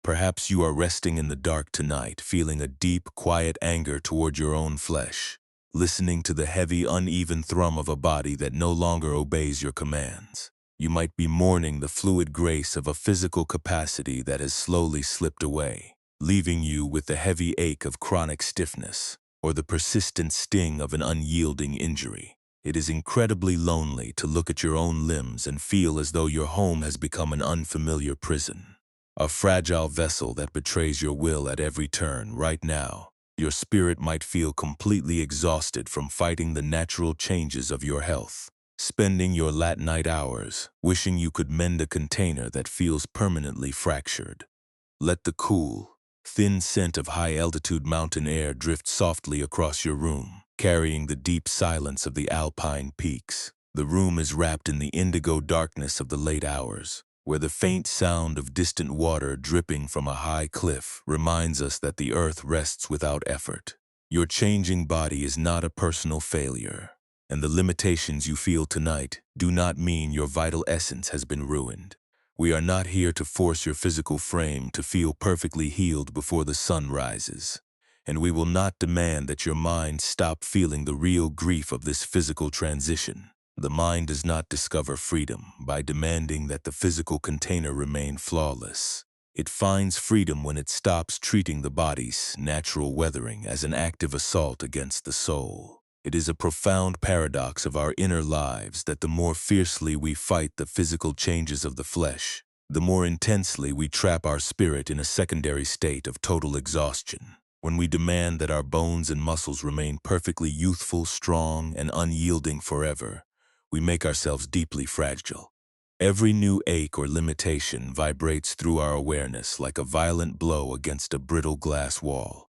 Perhaps you are resting in the dark tonight, feeling a deep, quiet anger toward your own flesh, listening to the heavy, uneven thrum of a body that no longer obeys your commands. You might be mourning the fluid grace of a physical capacity that has slowly slipped away, leaving you with the heavy ache of chronic stiffness or the persistent sting of an unyielding injury. It is incredibly lonely to look at your own limbs and feel as though your home has become an unfamiliar prison, a fragile vessel that betrays your will at every turn. Right now, your spirit might feel completely exhausted from fighting the natural changes of your health, spending your late night hours wishing you could mend a container that feels permanently fractured. Let the cool, thin scent of high-altitude mountain air drift softly across your room, carrying the deep silence of the alpine peaks. The room is wrapped in the indigo darkness of the late hours, where the faint sound of distant water dripping from a high cliff reminds us that the earth rests without effort. Your changing body is not a personal failure, and the limitations you feel tonight do not mean your vital essence has been ruined. We are not here to force your physical frame to feel perfectly healed before the sun rises, and we will not demand that your mind stop feeling the real grief of this physical transition. The mind does not discover freedom by demanding that the physical container remain flawless. It finds freedom when it stops treating the body's natural weathering as an active assault against the soul. It is a profound paradox of our inner lives that the more fiercely we fight the physical changes of the flesh, the more intensely we trap our spirit in a secondary state of total exhaustion. When we demand that our bones and muscles remain perfectly youthful, strong, and unyielding forever, we make ourselves deeply fragile. Every new ache or limitation vibrates through our awareness like a violent blow against a brittle glass wall.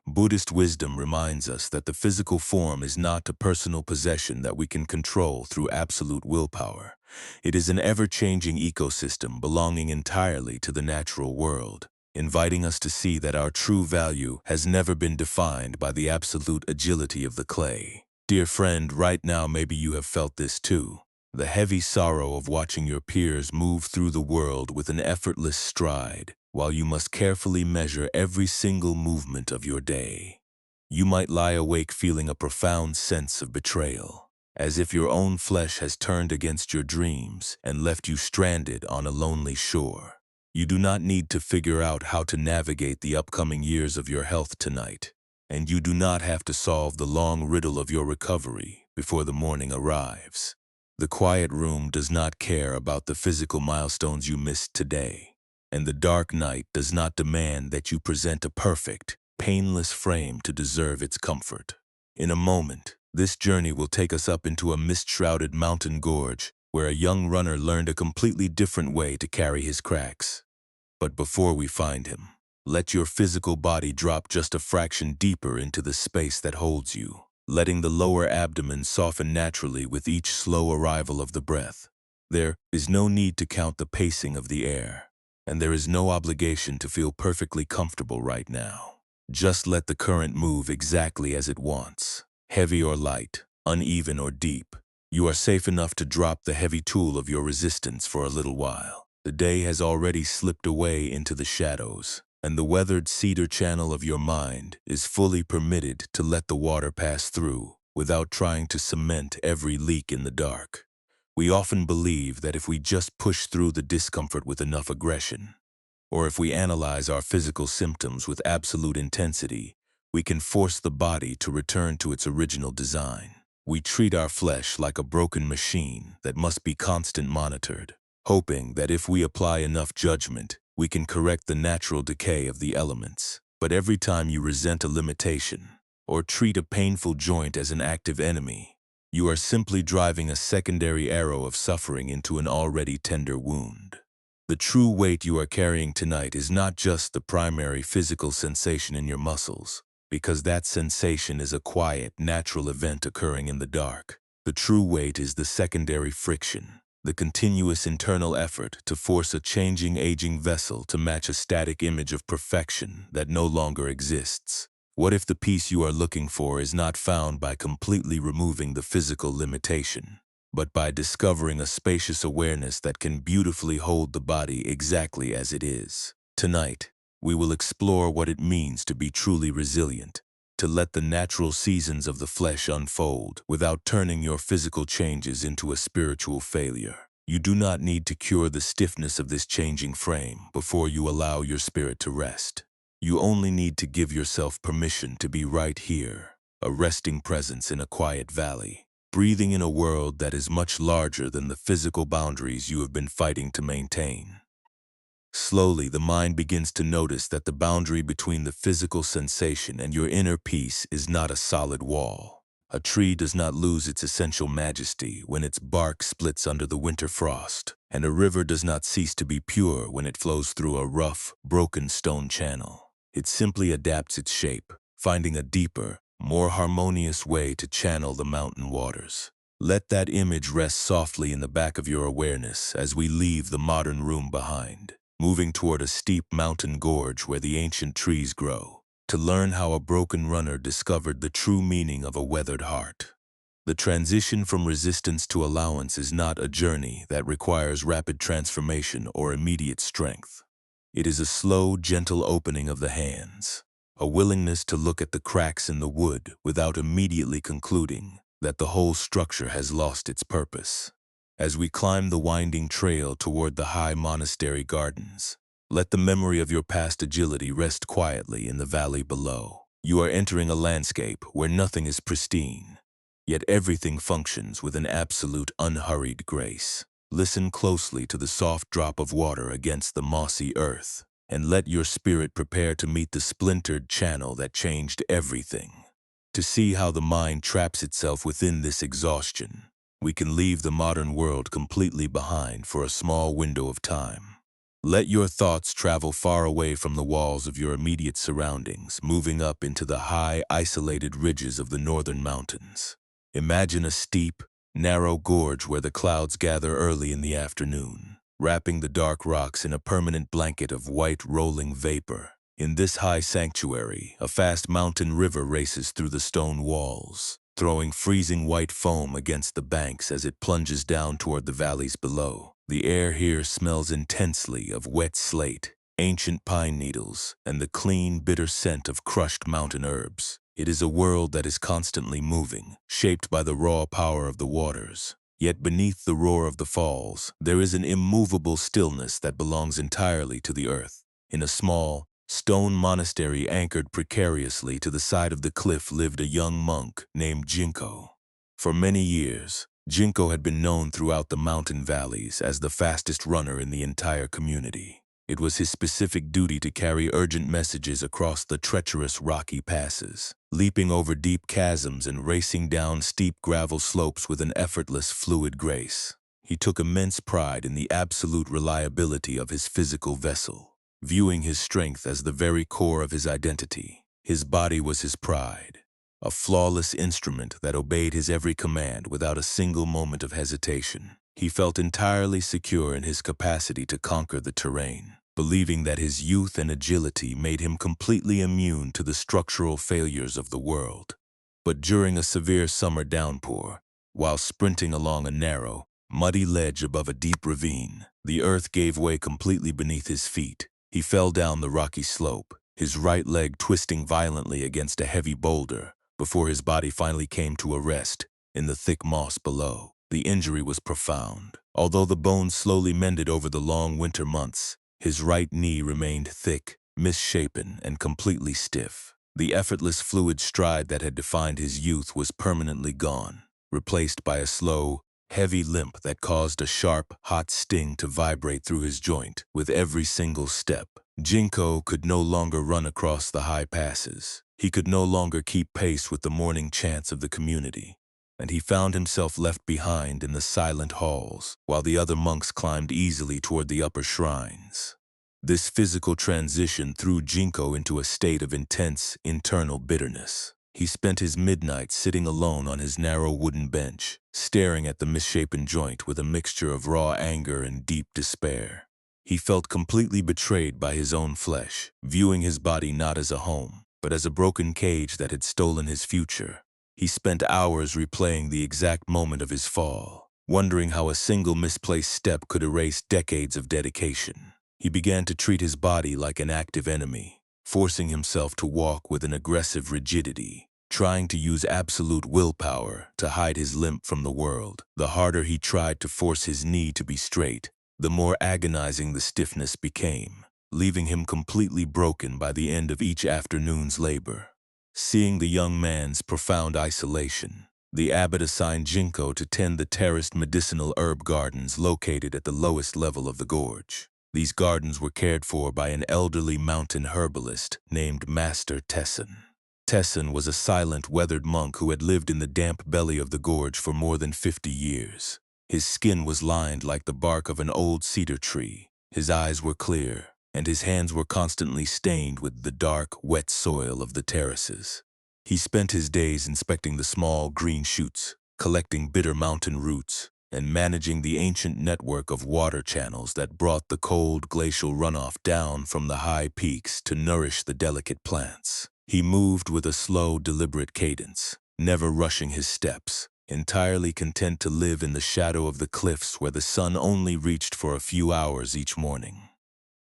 Buddhist wisdom reminds us that the physical form is not a personal possession that we can control through absolute willpower. It is an ever-changing ecosystem belonging entirely to the natural world, inviting us to see that our true value has never been defined by the absolute agility of the clay. Dear friend, right now maybe you have felt this too. The heavy sorrow of watching your peers move through the world with an effortless stride, while you must carefully measure every single movement of your day. You might lie awake feeling a profound sense of betrayal, as if your own flesh has turned against your dreams and left you stranded on a lonely shore. You do not need to figure out how to navigate the upcoming years of your health tonight, and you do not have to solve the long riddle of your recovery before the morning arrives. The quiet room does not care about the physical milestones you missed today, and the dark night does not demand that you present a perfect, painless frame to deserve its comfort. In a moment, this journey will take us up into a mist-shrouded mountain gorge where a young runner learned a completely different way to carry his cracks. But before we find him, let your physical body drop just a fraction deeper into the space that holds you, letting the lower abdomen soften naturally with each slow arrival of the breath. There is no need to count the pacing of the air, and there is no obligation to feel perfectly comfortable right now. Just let the current move exactly as it wants, heavy or light, uneven or deep. You are safe enough to drop the heavy tool of your resistance for a little while. The day has already slipped away into the shadows, and the weathered cedar channel of your mind is fully permitted to let the water pass through without trying to cement every leak in the dark. We often believe that if we just push through the discomfort with enough aggression, or if we analyze our physical symptoms with absolute intensity, we can force the body to return to its original design. We treat our flesh like a broken machine that must be constantly monitored, hoping that if we apply enough judgment, we can correct the natural decay of the elements. But every time you resent a limitation, or treat a painful joint as an active enemy, you are simply driving a secondary arrow of suffering into an already tender wound. The true weight you are carrying tonight is not just the primary physical sensation in your muscles, because that sensation is a quiet, natural event occurring in the dark. The true weight is the secondary friction, the continuous internal effort to force a changing, aging vessel to match a static image of perfection that no longer exists. What if the peace you are looking for is not found by completely removing the physical limitation, but by discovering a spacious awareness that can beautifully hold the body exactly as it is? Tonight, we will explore what it means to be truly resilient, to let the natural seasons of the flesh unfold without turning your physical changes into a spiritual failure. You do not need to cure the stiffness of this changing frame before you allow your spirit to rest. You only need to give yourself permission to be right here, a resting presence in a quiet valley, breathing in a world that is much larger than the physical boundaries you have been fighting to maintain. Slowly, the mind begins to notice that the boundary between the physical sensation and your inner peace is not a solid wall. A tree does not lose its essential majesty when its bark splits under the winter frost, and a river does not cease to be pure when it flows through a rough, broken stone channel. It simply adapts its shape, finding a deeper, more harmonious way to channel the mountain waters. Let that image rest softly in the back of your awareness as we leave the modern room behind, moving toward a steep mountain gorge where the ancient trees grow, to learn how a broken runner discovered the true meaning of a weathered heart. The transition from resistance to allowance is not a journey that requires rapid transformation or immediate strength. It is a slow, gentle opening of the hands, a willingness to look at the cracks in the wood without immediately concluding that the whole structure has lost its purpose. As we climb the winding trail toward the high monastery gardens, let the memory of your past agility rest quietly in the valley below. You are entering a landscape where nothing is pristine, yet everything functions with an absolute unhurried grace. Listen closely to the soft drop of water against the mossy earth, and let your spirit prepare to meet the splintered channel that changed everything. To see how the mind traps itself within this exhaustion, we can leave the modern world completely behind for a small window of time. Let your thoughts travel far away from the walls of your immediate surroundings, moving up into the high, isolated ridges of the northern mountains. Imagine a steep, narrow gorge where the clouds gather early in the afternoon, wrapping the dark rocks in a permanent blanket of white rolling vapor. In this high sanctuary, a fast mountain river races through the stone walls, throwing freezing white foam against the banks as it plunges down toward the valleys below. The air here smells intensely of wet slate, ancient pine needles, and the clean, bitter scent of crushed mountain herbs. It is a world that is constantly moving, shaped by the raw power of the waters. Yet beneath the roar of the falls, there is an immovable stillness that belongs entirely to the earth. In a small, stone monastery anchored precariously to the side of the cliff lived a young monk named Jinko. For many years, Jinko had been known throughout the mountain valleys as the fastest runner in the entire community. It was his specific duty to carry urgent messages across the treacherous rocky passes, leaping over deep chasms and racing down steep gravel slopes with an effortless, fluid grace. He took immense pride in the absolute reliability of his physical vessel, viewing his strength as the very core of his identity. His body was his pride, a flawless instrument that obeyed his every command without a single moment of hesitation. He felt entirely secure in his capacity to conquer the terrain, believing that his youth and agility made him completely immune to the structural failures of the world. But during a severe summer downpour, while sprinting along a narrow, muddy ledge above a deep ravine, the earth gave way completely beneath his feet. He fell down the rocky slope, his right leg twisting violently against a heavy boulder before his body finally came to a rest in the thick moss below. The injury was profound. Although the bones slowly mended over the long winter months, his right knee remained thick, misshapen, and completely stiff. The effortless fluid stride that had defined his youth was permanently gone, replaced by a slow, heavy limp that caused a sharp, hot sting to vibrate through his joint with every single step. Jinko could no longer run across the high passes. He could no longer keep pace with the morning chants of the community, and he found himself left behind in the silent halls while the other monks climbed easily toward the upper shrines. This physical transition threw Jinko into a state of intense internal bitterness. He spent his midnights sitting alone on his narrow wooden bench, staring at the misshapen joint with a mixture of raw anger and deep despair. He felt completely betrayed by his own flesh, viewing his body not as a home, but as a broken cage that had stolen his future. He spent hours replaying the exact moment of his fall, wondering how a single misplaced step could erase decades of dedication. He began to treat his body like an active enemy, forcing himself to walk with an aggressive rigidity, trying to use absolute willpower to hide his limp from the world. The harder he tried to force his knee to be straight, the more agonizing the stiffness became, leaving him completely broken by the end of each afternoon's labor. Seeing the young man's profound isolation, the abbot assigned Jinko to tend the terraced medicinal herb gardens located at the lowest level of the gorge. These gardens were cared for by an elderly mountain herbalist named Master Tesson. Tesson was a silent, weathered monk who had lived in the damp belly of the gorge for more than 50 years. His skin was lined like the bark of an old cedar tree. His eyes were clear, and his hands were constantly stained with the dark, wet soil of the terraces. He spent his days inspecting the small green shoots, collecting bitter mountain roots, and managing the ancient network of water channels that brought the cold glacial runoff down from the high peaks to nourish the delicate plants. He moved with a slow, deliberate cadence, never rushing his steps, entirely content to live in the shadow of the cliffs where the sun only reached for a few hours each morning.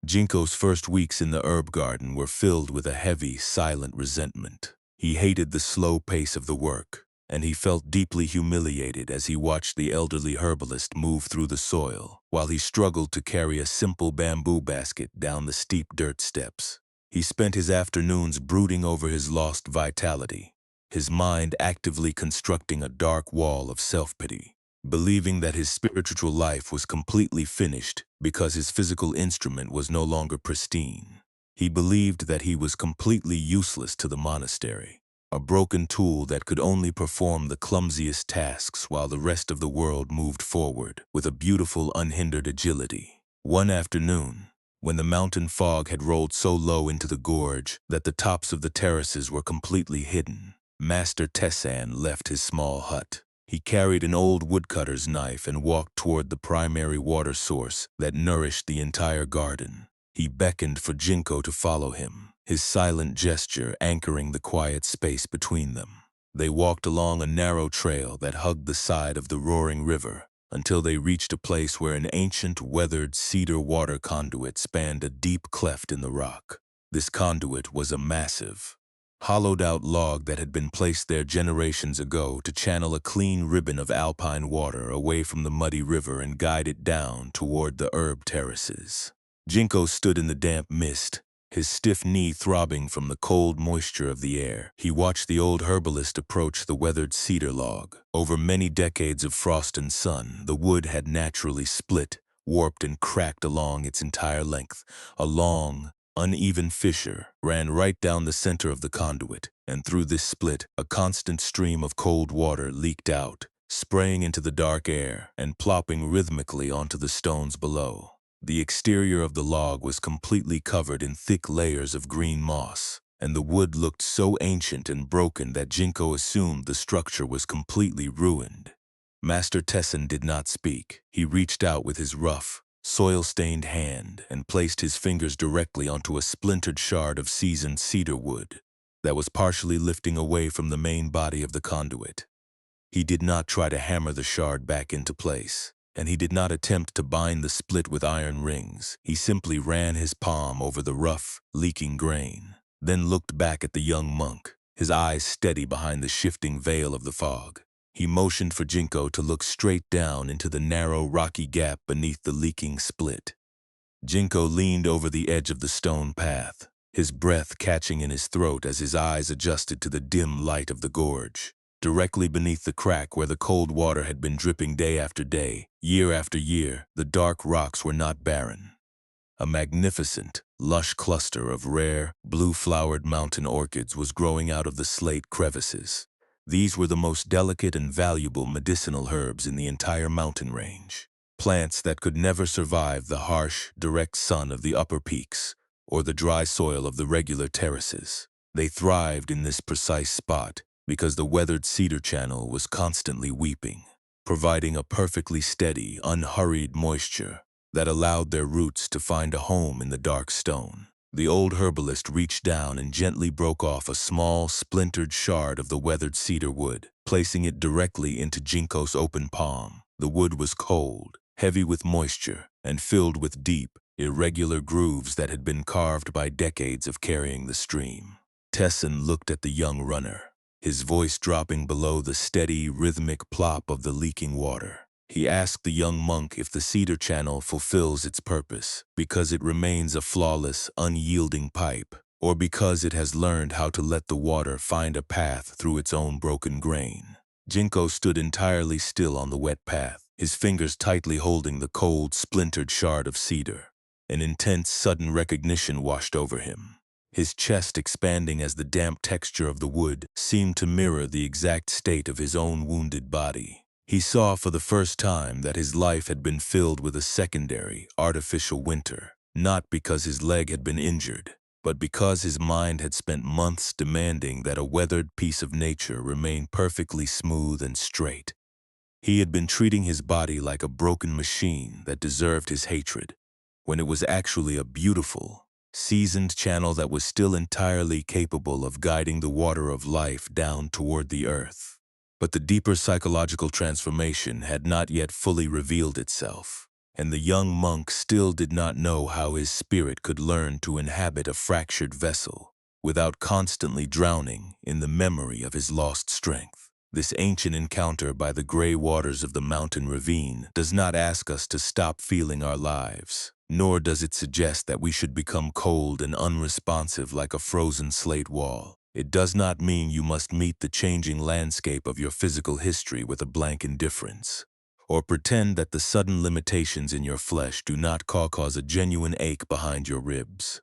Jinko's first weeks in the herb garden were filled with a heavy, silent resentment. He hated the slow pace of the work, and he felt deeply humiliated as he watched the elderly herbalist move through the soil, while he struggled to carry a simple bamboo basket down the steep dirt steps. He spent his afternoons brooding over his lost vitality, his mind actively constructing a dark wall of self-pity, believing that his spiritual life was completely finished because his physical instrument was no longer pristine. He believed that he was completely useless to the monastery, a broken tool that could only perform the clumsiest tasks while the rest of the world moved forward with a beautiful, unhindered agility. One afternoon, when the mountain fog had rolled so low into the gorge that the tops of the terraces were completely hidden, Master Tessan left his small hut. He carried an old woodcutter's knife and walked toward the primary water source that nourished the entire garden. He beckoned for Jinko to follow him, his silent gesture anchoring the quiet space between them. They walked along a narrow trail that hugged the side of the roaring river until they reached a place where an ancient, weathered cedar water conduit spanned a deep cleft in the rock. This conduit was a massive, hollowed-out log that had been placed there generations ago to channel a clean ribbon of alpine water away from the muddy river and guide it down toward the herb terraces. Jinko stood in the damp mist, his stiff knee throbbing from the cold moisture of the air. He watched the old herbalist approach the weathered cedar log. Over many decades of frost and sun, the wood had naturally split, warped, and cracked along its entire length. A long, uneven fissure ran right down the center of the conduit, and through this split, a constant stream of cold water leaked out, spraying into the dark air and plopping rhythmically onto the stones below. The exterior of the log was completely covered in thick layers of green moss, and the wood looked so ancient and broken that Jinko assumed the structure was completely ruined. Master Tesson did not speak. He reached out with his rough, soil-stained hand and placed his fingers directly onto a splintered shard of seasoned cedar wood that was partially lifting away from the main body of the conduit. He did not try to hammer the shard back into place, and he did not attempt to bind the split with iron rings. He simply ran his palm over the rough, leaking grain, then looked back at the young monk, his eyes steady behind the shifting veil of the fog. He motioned for Jinko to look straight down into the narrow, rocky gap beneath the leaking split. Jinko leaned over the edge of the stone path, his breath catching in his throat as his eyes adjusted to the dim light of the gorge. Directly beneath the crack where the cold water had been dripping day after day, year after year, the dark rocks were not barren. A magnificent, lush cluster of rare, blue-flowered mountain orchids was growing out of the slate crevices. These were the most delicate and valuable medicinal herbs in the entire mountain range, plants that could never survive the harsh, direct sun of the upper peaks or the dry soil of the regular terraces. They thrived in this precise spot because the weathered cedar channel was constantly weeping, providing a perfectly steady, unhurried moisture that allowed their roots to find a home in the dark stone. The old herbalist reached down and gently broke off a small, splintered shard of the weathered cedar wood, placing it directly into Jinko's open palm. The wood was cold, heavy with moisture, and filled with deep, irregular grooves that had been carved by decades of carrying the stream. Tessin looked at the young runner, his voice dropping below the steady, rhythmic plop of the leaking water. He asked the young monk if the cedar channel fulfills its purpose because it remains a flawless, unyielding pipe, or because it has learned how to let the water find a path through its own broken grain. Jinko stood entirely still on the wet path, his fingers tightly holding the cold, splintered shard of cedar. An intense, sudden recognition washed over him. His chest expanding as the damp texture of the wood seemed to mirror the exact state of his own wounded body. He saw for the first time that his life had been filled with a secondary, artificial winter, not because his leg had been injured, but because his mind had spent months demanding that a weathered piece of nature remain perfectly smooth and straight. He had been treating his body like a broken machine that deserved his hatred, when it was actually a beautiful, seasoned channel that was still entirely capable of guiding the water of life down toward the earth. But the deeper psychological transformation had not yet fully revealed itself, and the young monk still did not know how his spirit could learn to inhabit a fractured vessel without constantly drowning in the memory of his lost strength. This ancient encounter by the gray waters of the mountain ravine does not ask us to stop feeling our lives, nor does it suggest that we should become cold and unresponsive like a frozen slate wall. It does not mean you must meet the changing landscape of your physical history with a blank indifference, or pretend that the sudden limitations in your flesh do not cause a genuine ache behind your ribs.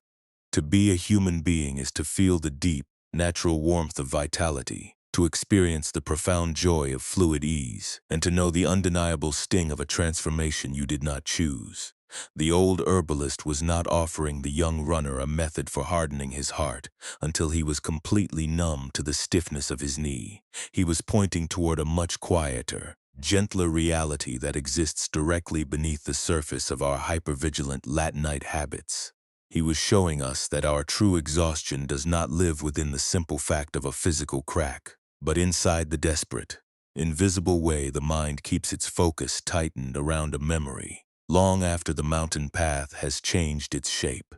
To be a human being is to feel the deep, natural warmth of vitality, to experience the profound joy of fluid ease, and to know the undeniable sting of a transformation you did not choose. The old herbalist was not offering the young runner a method for hardening his heart until he was completely numb to the stiffness of his knee. He was pointing toward a much quieter, gentler reality that exists directly beneath the surface of our hypervigilant Latinite habits. He was showing us that our true exhaustion does not live within the simple fact of a physical crack, but inside the desperate, invisible way the mind keeps its focus tightened around a memory, long after the mountain path has changed its shape.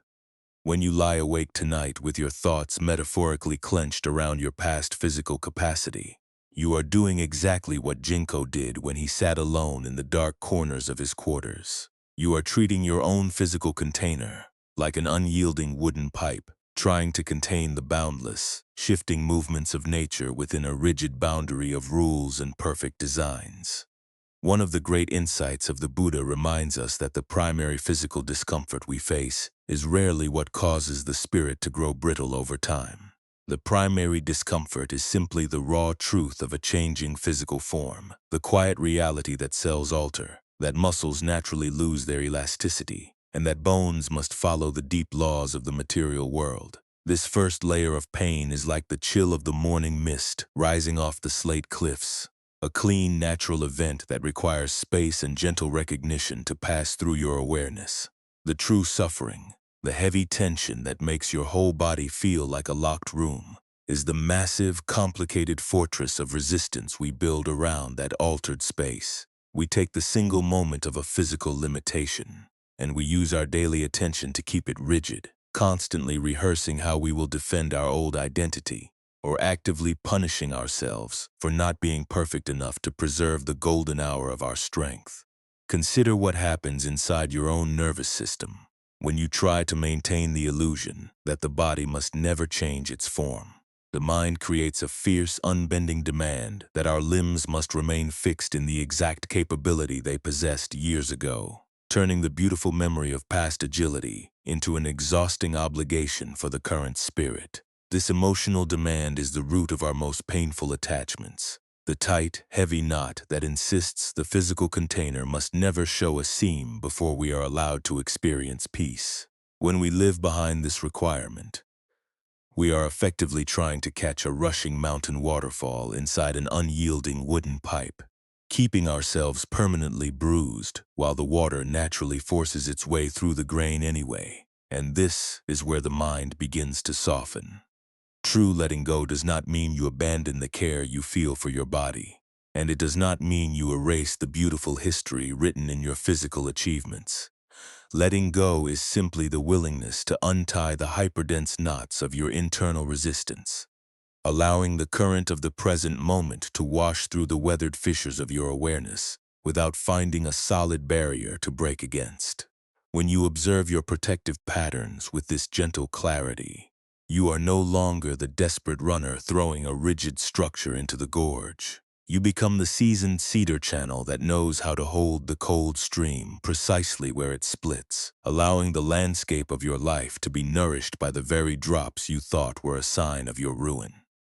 When you lie awake tonight with your thoughts metaphorically clenched around your past physical capacity, you are doing exactly what Jinko did when he sat alone in the dark corners of his quarters. You are treating your own physical container like an unyielding wooden pipe, trying to contain the boundless, shifting movements of nature within a rigid boundary of rules and perfect designs. One of the great insights of the Buddha reminds us that the primary physical discomfort we face is rarely what causes the spirit to grow brittle over time. The primary discomfort is simply the raw truth of a changing physical form, the quiet reality that cells alter, that muscles naturally lose their elasticity, and that bones must follow the deep laws of the material world. This first layer of pain is like the chill of the morning mist rising off the slate cliffs, a clean, natural event that requires space and gentle recognition to pass through your awareness. The true suffering, the heavy tension that makes your whole body feel like a locked room, is the massive, complicated fortress of resistance we build around that altered space. We take the single moment of a physical limitation, and we use our daily attention to keep it rigid, constantly rehearsing how we will defend our old identity, or actively punishing ourselves for not being perfect enough to preserve the golden hour of our strength. Consider what happens inside your own nervous system when you try to maintain the illusion that the body must never change its form. The mind creates a fierce, unbending demand that our limbs must remain fixed in the exact capability they possessed years ago, turning the beautiful memory of past agility into an exhausting obligation for the current spirit. This emotional demand is the root of our most painful attachments, the tight, heavy knot that insists the physical container must never show a seam before we are allowed to experience peace. When we live behind this requirement, we are effectively trying to catch a rushing mountain waterfall inside an unyielding wooden pipe, keeping ourselves permanently bruised while the water naturally forces its way through the grain anyway. And this is where the mind begins to soften. True letting go does not mean you abandon the care you feel for your body, and it does not mean you erase the beautiful history written in your physical achievements. Letting go is simply the willingness to untie the hyperdense knots of your internal resistance, allowing the current of the present moment to wash through the weathered fissures of your awareness without finding a solid barrier to break against. When you observe your protective patterns with this gentle clarity, you are no longer the desperate runner throwing a rigid structure into the gorge. You become the seasoned cedar channel that knows how to hold the cold stream precisely where it splits, allowing the landscape of your life to be nourished by the very drops you thought were a sign of your ruin.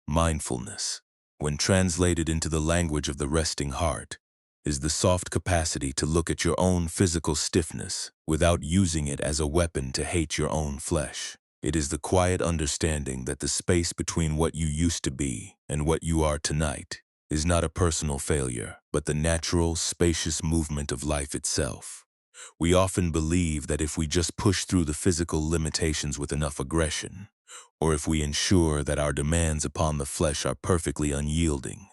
Mindfulness, when translated into the language of the resting heart, is the soft capacity to look at your own physical stiffness without using it as a weapon to hate your own flesh. It is the quiet understanding that the space between what you used to be and what you are tonight is not a personal failure, but the natural, spacious movement of life itself. We often believe that if we just push through the physical limitations with enough aggression, or if we ensure that our demands upon the flesh are perfectly unyielding,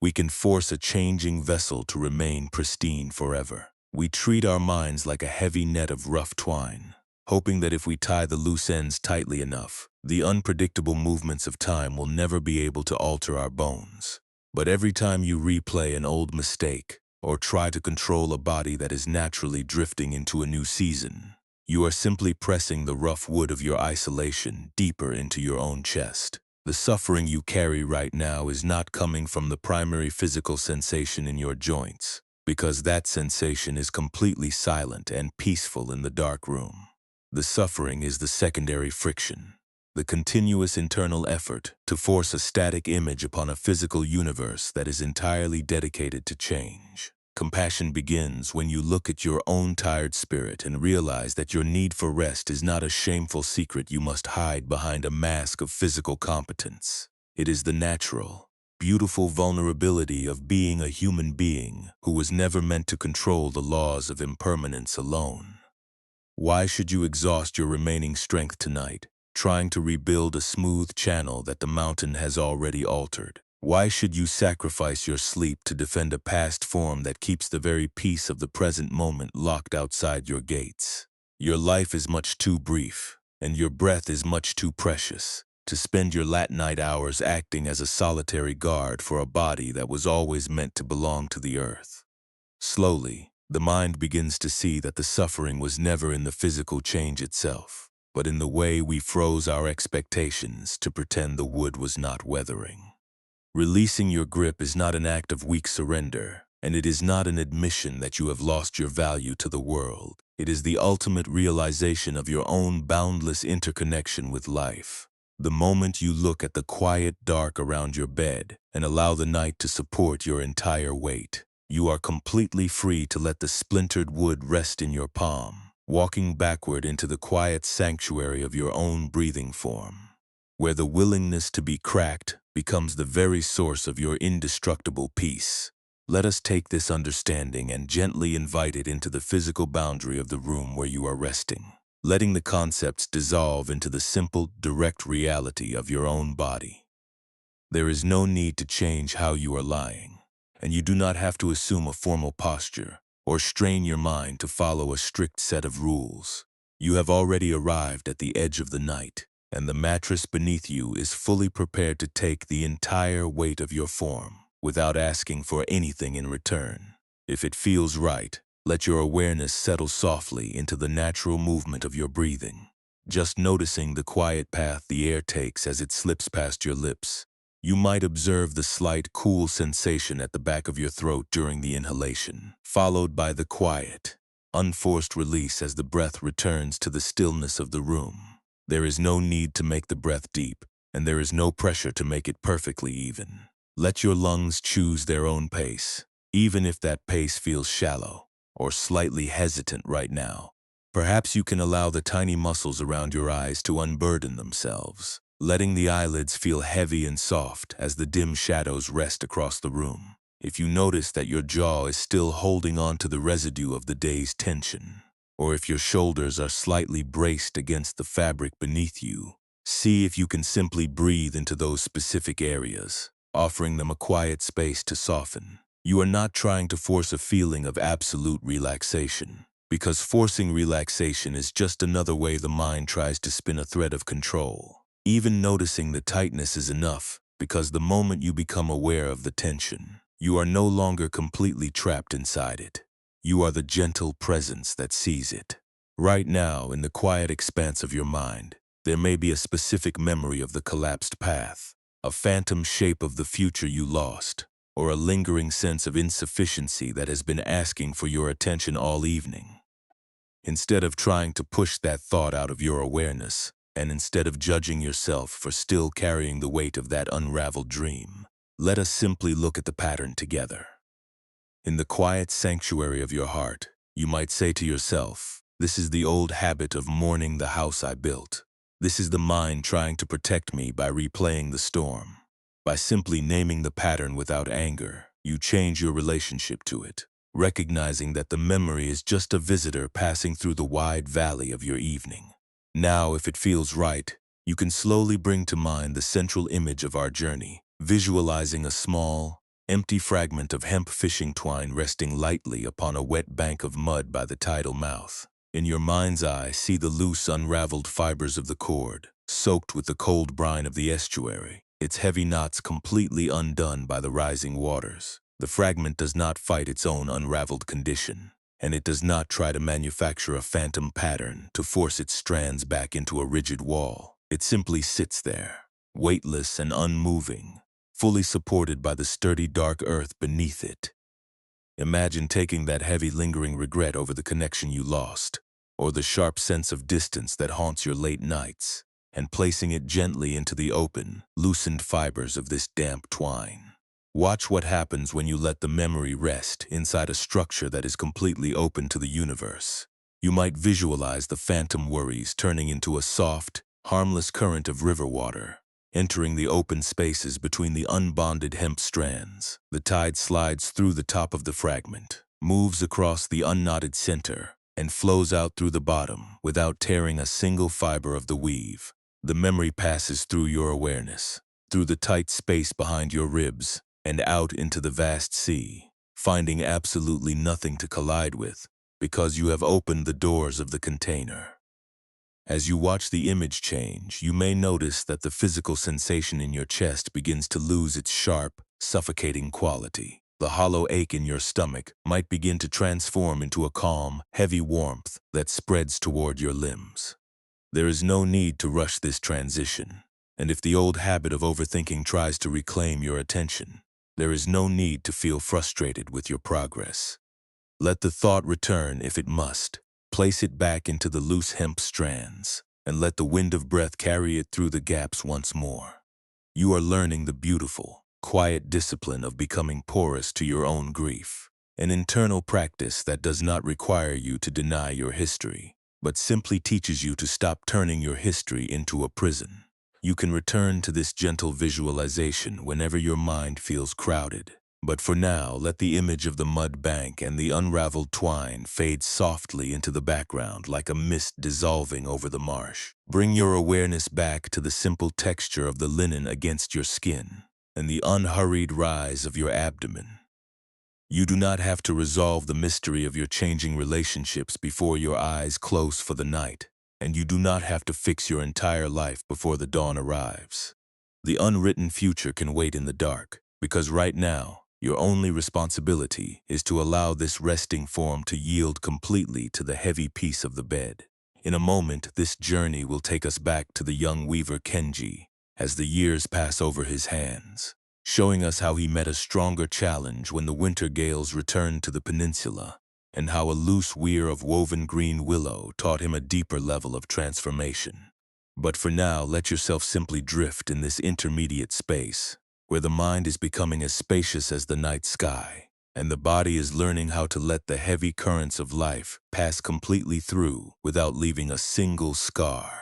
we can force a changing vessel to remain pristine forever. We treat our minds like a heavy net of rough twine, hoping that if we tie the loose ends tightly enough, the unpredictable movements of time will never be able to alter our bones. But every time you replay an old mistake, or try to control a body that is naturally drifting into a new season, you are simply pressing the rough wood of your isolation deeper into your own chest. The suffering you carry right now is not coming from the primary physical sensation in your joints, because that sensation is completely silent and peaceful in the dark room. The suffering is the secondary friction, the continuous internal effort to force a static image upon a physical universe that is entirely dedicated to change. Compassion begins when you look at your own tired spirit and realize that your need for rest is not a shameful secret you must hide behind a mask of physical competence. It is the natural, beautiful vulnerability of being a human being who was never meant to control the laws of impermanence alone. Why should you exhaust your remaining strength tonight, trying to rebuild a smooth channel that the mountain has already altered? Why should you sacrifice your sleep to defend a past form that keeps the very peace of the present moment locked outside your gates? Your life is much too brief, and your breath is much too precious, to spend your late night hours acting as a solitary guard for a body that was always meant to belong to the earth. Slowly, the mind begins to see that the suffering was never in the physical change itself, but in the way we froze our expectations to pretend the wood was not weathering. Releasing your grip is not an act of weak surrender, and it is not an admission that you have lost your value to the world. It is the ultimate realization of your own boundless interconnection with life. The moment you look at the quiet dark around your bed and allow the night to support your entire weight, you are completely free to let the splintered wood rest in your palm, walking backward into the quiet sanctuary of your own breathing form, where the willingness to be cracked becomes the very source of your indestructible peace. Let us take this understanding and gently invite it into the physical boundary of the room where you are resting, letting the concepts dissolve into the simple, direct reality of your own body. There is no need to change how you are lying, and you do not have to assume a formal posture or strain your mind to follow a strict set of rules. You have already arrived at the edge of the night, and the mattress beneath you is fully prepared to take the entire weight of your form without asking for anything in return. If it feels right, let your awareness settle softly into the natural movement of your breathing, just noticing the quiet path the air takes as it slips past your lips. You might observe the slight, cool sensation at the back of your throat during the inhalation, followed by the quiet, unforced release as the breath returns to the stillness of the room. There is no need to make the breath deep, and there is no pressure to make it perfectly even. Let your lungs choose their own pace, even if that pace feels shallow or slightly hesitant right now. Perhaps you can allow the tiny muscles around your eyes to unburden themselves, letting the eyelids feel heavy and soft as the dim shadows rest across the room. If you notice that your jaw is still holding on to the residue of the day's tension, or if your shoulders are slightly braced against the fabric beneath you, see if you can simply breathe into those specific areas, offering them a quiet space to soften. You are not trying to force a feeling of absolute relaxation, because forcing relaxation is just another way the mind tries to spin a thread of control. Even noticing the tightness is enough, because the moment you become aware of the tension, you are no longer completely trapped inside it. You are the gentle presence that sees it. Right now, in the quiet expanse of your mind, there may be a specific memory of the collapsed path, a phantom shape of the future you lost, or a lingering sense of insufficiency that has been asking for your attention all evening. Instead of trying to push that thought out of your awareness, and instead of judging yourself for still carrying the weight of that unraveled dream, let us simply look at the pattern together. In the quiet sanctuary of your heart, you might say to yourself, "This is the old habit of mourning the house I built. This is the mind trying to protect me by replaying the storm." By simply naming the pattern without anger, you change your relationship to it, recognizing that the memory is just a visitor passing through the wide valley of your evening. Now, if it feels right, you can slowly bring to mind the central image of our journey, visualizing a small, empty fragment of hemp fishing twine resting lightly upon a wet bank of mud by the tidal mouth. In your mind's eye, see the loose, unraveled fibers of the cord, soaked with the cold brine of the estuary, its heavy knots completely undone by the rising waters. The fragment does not fight its own unraveled condition, and it does not try to manufacture a phantom pattern to force its strands back into a rigid wall. It simply sits there, weightless and unmoving, fully supported by the sturdy dark earth beneath it. Imagine taking that heavy lingering regret over the connection you lost, or the sharp sense of distance that haunts your late nights, and placing it gently into the open, loosened fibers of this damp twine. Watch what happens when you let the memory rest inside a structure that is completely open to the universe. You might visualize the phantom worries turning into a soft, harmless current of river water, entering the open spaces between the unbonded hemp strands. The tide slides through the top of the fragment, moves across the unknotted center, and flows out through the bottom without tearing a single fiber of the weave. The memory passes through your awareness, through the tight space behind your ribs, and out into the vast sea, finding absolutely nothing to collide with, because you have opened the doors of the container. As you watch the image change, you may notice that the physical sensation in your chest begins to lose its sharp, suffocating quality. The hollow ache in your stomach might begin to transform into a calm, heavy warmth that spreads toward your limbs. There is no need to rush this transition, and if the old habit of overthinking tries to reclaim your attention, there is no need to feel frustrated with your progress. Let the thought return if it must. Place it back into the loose hemp strands, and let the wind of breath carry it through the gaps once more. You are learning the beautiful, quiet discipline of becoming porous to your own grief, an internal practice that does not require you to deny your history, but simply teaches you to stop turning your history into a prison. You can return to this gentle visualization whenever your mind feels crowded. But for now, let the image of the mud bank and the unraveled twine fade softly into the background like a mist dissolving over the marsh. Bring your awareness back to the simple texture of the linen against your skin and the unhurried rise of your abdomen. You do not have to resolve the mystery of your changing relationships before your eyes close for the night, and you do not have to fix your entire life before the dawn arrives. The unwritten future can wait in the dark, because right now, your only responsibility is to allow this resting form to yield completely to the heavy piece of the bed. In a moment, this journey will take us back to the young weaver Kenji as the years pass over his hands, showing us how he met a stronger challenge when the winter gales returned to the peninsula, and how a loose weir of woven green willow taught him a deeper level of transformation. But for now, let yourself simply drift in this intermediate space, where the mind is becoming as spacious as the night sky, and the body is learning how to let the heavy currents of life pass completely through without leaving a single scar.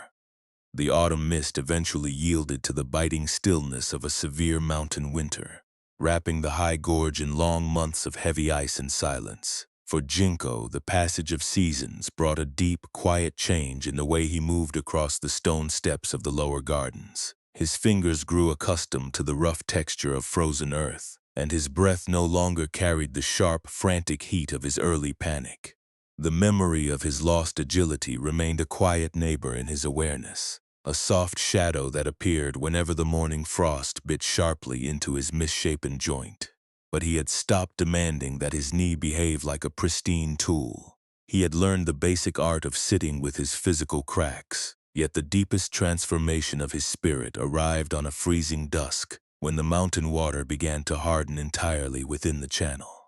The autumn mist eventually yielded to the biting stillness of a severe mountain winter, wrapping the high gorge in long months of heavy ice and silence. For Jinko, the passage of seasons brought a deep, quiet change in the way he moved across the stone steps of the lower gardens. His fingers grew accustomed to the rough texture of frozen earth, and his breath no longer carried the sharp, frantic heat of his early panic. The memory of his lost agility remained a quiet neighbor in his awareness, a soft shadow that appeared whenever the morning frost bit sharply into his misshapen joint. But he had stopped demanding that his knee behave like a pristine tool. He had learned the basic art of sitting with his physical cracks, yet the deepest transformation of his spirit arrived on a freezing dusk when the mountain water began to harden entirely within the channel.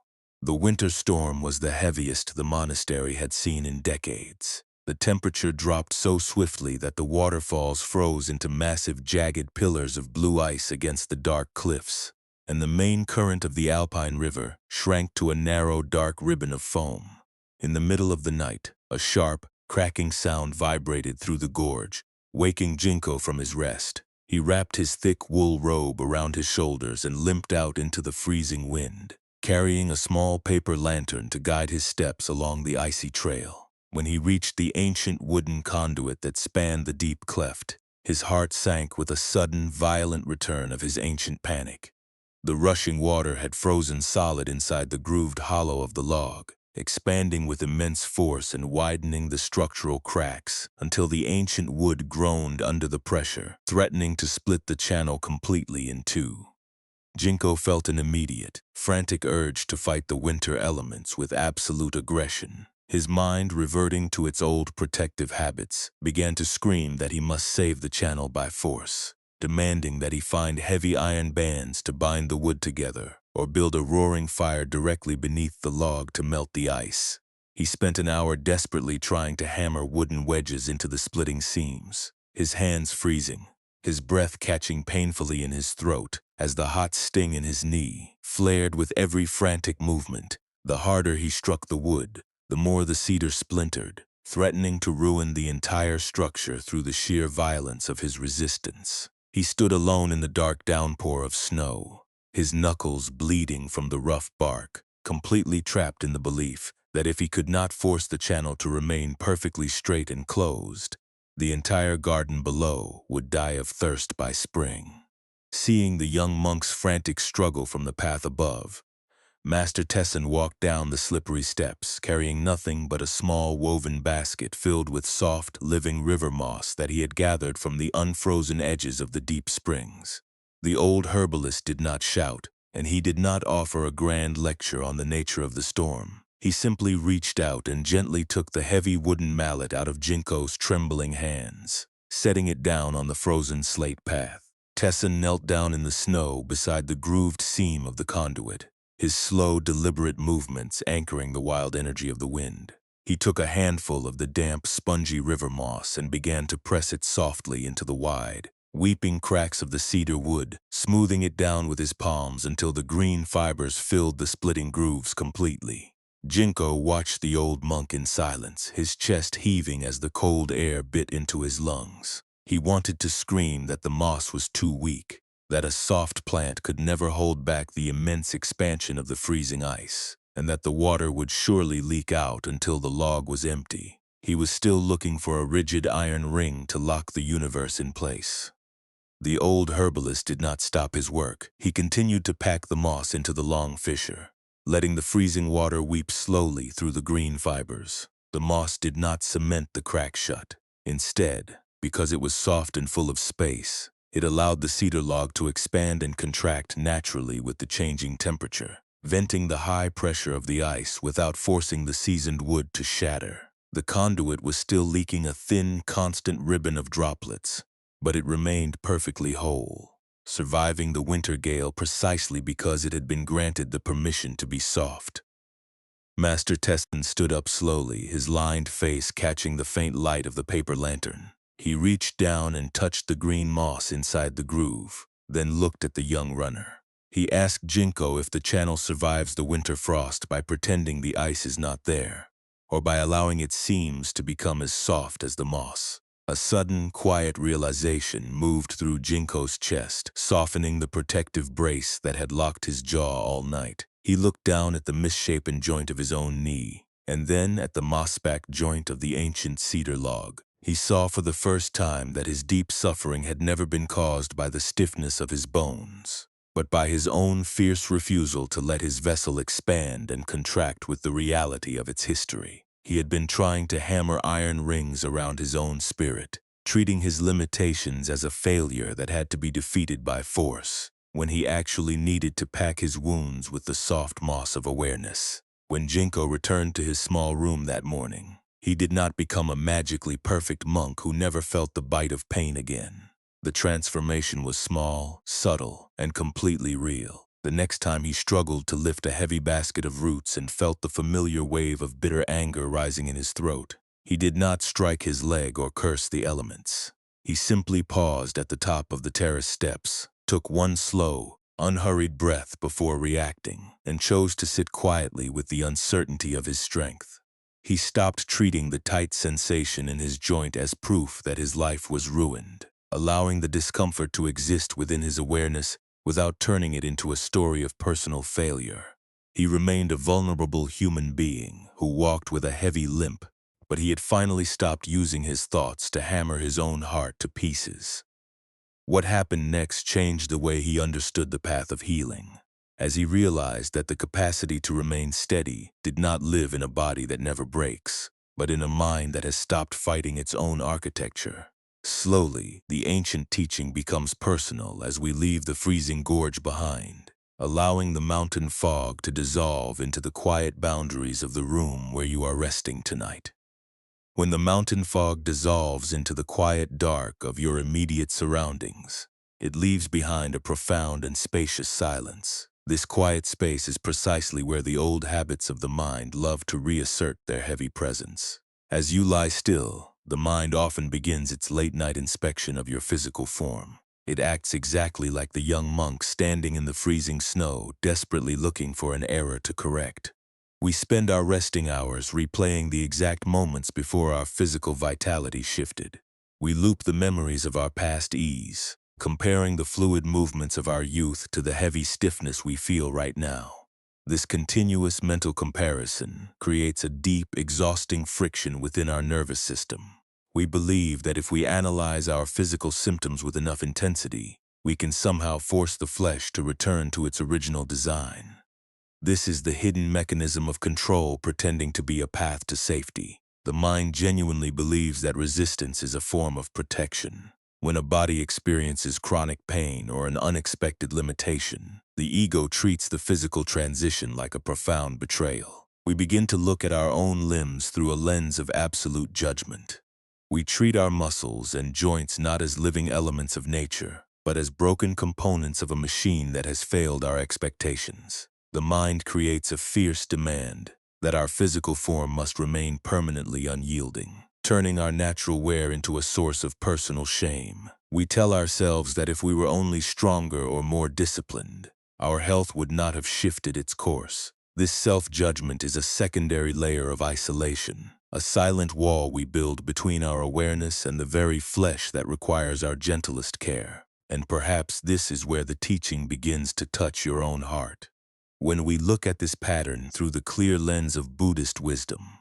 The winter storm was the heaviest the monastery had seen in decades. The temperature dropped so swiftly that the waterfalls froze into massive jagged pillars of blue ice against the dark cliffs, and the main current of the Alpine River shrank to a narrow, dark ribbon of foam. In the middle of the night, a sharp, cracking sound vibrated through the gorge, waking Jinko from his rest. He wrapped his thick wool robe around his shoulders and limped out into the freezing wind, carrying a small paper lantern to guide his steps along the icy trail. When he reached the ancient wooden conduit that spanned the deep cleft, his heart sank with a sudden, violent return of his ancient panic. The rushing water had frozen solid inside the grooved hollow of the log, expanding with immense force and widening the structural cracks until the ancient wood groaned under the pressure, threatening to split the channel completely in two. Jinko felt an immediate, frantic urge to fight the winter elements with absolute aggression. His mind, reverting to its old protective habits, began to scream that he must save the channel by force, demanding that he find heavy iron bands to bind the wood together or build a roaring fire directly beneath the log to melt the ice. He spent an hour desperately trying to hammer wooden wedges into the splitting seams, his hands freezing, his breath catching painfully in his throat as the hot sting in his knee flared with every frantic movement. The harder he struck the wood, the more the cedar splintered, threatening to ruin the entire structure through the sheer violence of his resistance. He stood alone in the dark downpour of snow, his knuckles bleeding from the rough bark, completely trapped in the belief that if he could not force the channel to remain perfectly straight and closed, the entire garden below would die of thirst by spring. Seeing the young monk's frantic struggle from the path above, Master Tessin walked down the slippery steps, carrying nothing but a small woven basket filled with soft, living river moss that he had gathered from the unfrozen edges of the deep springs. The old herbalist did not shout, and he did not offer a grand lecture on the nature of the storm. He simply reached out and gently took the heavy wooden mallet out of Jinko's trembling hands, setting it down on the frozen slate path. Tessin knelt down in the snow beside the grooved seam of the conduit, his slow, deliberate movements anchoring the wild energy of the wind. He took a handful of the damp, spongy river moss and began to press it softly into the wide, weeping cracks of the cedar wood, smoothing it down with his palms until the green fibers filled the splitting grooves completely. Jinko watched the old monk in silence, his chest heaving as the cold air bit into his lungs. He wanted to scream that the moss was too weak, that a soft plant could never hold back the immense expansion of the freezing ice, and that the water would surely leak out until the log was empty. He was still looking for a rigid iron ring to lock the universe in place. The old herbalist did not stop his work. He continued to pack the moss into the long fissure, letting the freezing water weep slowly through the green fibers. The moss did not cement the crack shut. Instead, because it was soft and full of space, it allowed the cedar log to expand and contract naturally with the changing temperature, venting the high pressure of the ice without forcing the seasoned wood to shatter. The conduit was still leaking a thin, constant ribbon of droplets, but it remained perfectly whole, surviving the winter gale precisely because it had been granted the permission to be soft. Master Tessin stood up slowly, his lined face catching the faint light of the paper lantern. He reached down and touched the green moss inside the groove, then looked at the young runner. He asked Jinko if the channel survives the winter frost by pretending the ice is not there, or by allowing its seams to become as soft as the moss. A sudden, quiet realization moved through Jinko's chest, softening the protective brace that had locked his jaw all night. He looked down at the misshapen joint of his own knee, and then at the moss-backed joint of the ancient cedar log. He saw for the first time that his deep suffering had never been caused by the stiffness of his bones, but by his own fierce refusal to let his vessel expand and contract with the reality of its history. He had been trying to hammer iron rings around his own spirit, treating his limitations as a failure that had to be defeated by force, when he actually needed to pack his wounds with the soft moss of awareness. When Jinko returned to his small room that morning, he did not become a magically perfect monk who never felt the bite of pain again. The transformation was small, subtle, and completely real. The next time he struggled to lift a heavy basket of roots and felt the familiar wave of bitter anger rising in his throat, he did not strike his leg or curse the elements. He simply paused at the top of the terrace steps, took one slow, unhurried breath before reacting, and chose to sit quietly with the uncertainty of his strength. He stopped treating the tight sensation in his joint as proof that his life was ruined, allowing the discomfort to exist within his awareness without turning it into a story of personal failure. He remained a vulnerable human being who walked with a heavy limp, but he had finally stopped using his thoughts to hammer his own heart to pieces. What happened next changed the way he understood the path of healing, as he realized that the capacity to remain steady did not live in a body that never breaks, but in a mind that has stopped fighting its own architecture. Slowly, the ancient teaching becomes personal as we leave the freezing gorge behind, allowing the mountain fog to dissolve into the quiet boundaries of the room where you are resting tonight. When the mountain fog dissolves into the quiet dark of your immediate surroundings, it leaves behind a profound and spacious silence. This quiet space is precisely where the old habits of the mind love to reassert their heavy presence. As you lie still, the mind often begins its late-night inspection of your physical form. It acts exactly like the young monk standing in the freezing snow, desperately looking for an error to correct. We spend our resting hours replaying the exact moments before our physical vitality shifted. We loop the memories of our past ease, comparing the fluid movements of our youth to the heavy stiffness we feel right now. This continuous mental comparison creates a deep, exhausting friction within our nervous system. We believe that if we analyze our physical symptoms with enough intensity, we can somehow force the flesh to return to its original design. This is the hidden mechanism of control pretending to be a path to safety. The mind genuinely believes that resistance is a form of protection. When a body experiences chronic pain or an unexpected limitation, the ego treats the physical transition like a profound betrayal. We begin to look at our own limbs through a lens of absolute judgment. We treat our muscles and joints not as living elements of nature, but as broken components of a machine that has failed our expectations. The mind creates a fierce demand that our physical form must remain permanently unyielding, turning our natural wear into a source of personal shame. We tell ourselves that if we were only stronger or more disciplined, our health would not have shifted its course. This self-judgment is a secondary layer of isolation, a silent wall we build between our awareness and the very flesh that requires our gentlest care. And perhaps this is where the teaching begins to touch your own heart. When we look at this pattern through the clear lens of Buddhist wisdom,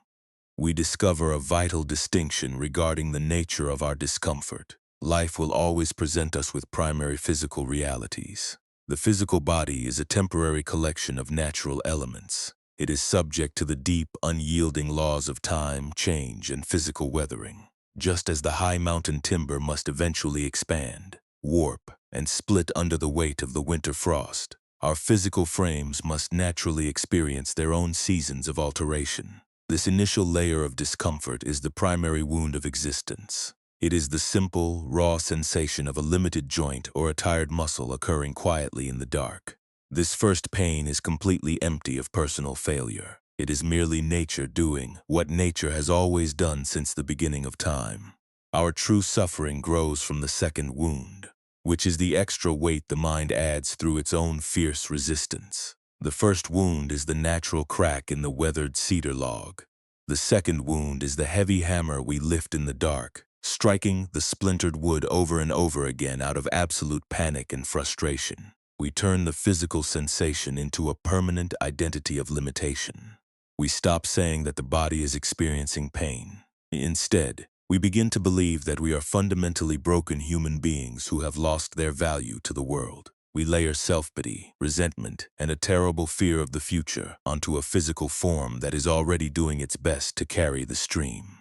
we discover a vital distinction regarding the nature of our discomfort. Life will always present us with primary physical realities. The physical body is a temporary collection of natural elements. It is subject to the deep, unyielding laws of time, change, and physical weathering. Just as the high mountain timber must eventually expand, warp, and split under the weight of the winter frost, our physical frames must naturally experience their own seasons of alteration. This initial layer of discomfort is the primary wound of existence. It is the simple, raw sensation of a limited joint or a tired muscle occurring quietly in the dark. This first pain is completely empty of personal failure. It is merely nature doing what nature has always done since the beginning of time. Our true suffering grows from the second wound, which is the extra weight the mind adds through its own fierce resistance. The first wound is the natural crack in the weathered cedar log. The second wound is the heavy hammer we lift in the dark, striking the splintered wood over and over again out of absolute panic and frustration. We turn the physical sensation into a permanent identity of limitation. We stop saying that the body is experiencing pain. Instead, we begin to believe that we are fundamentally broken human beings who have lost their value to the world. We layer self-pity, resentment, and a terrible fear of the future onto a physical form that is already doing its best to carry the stream.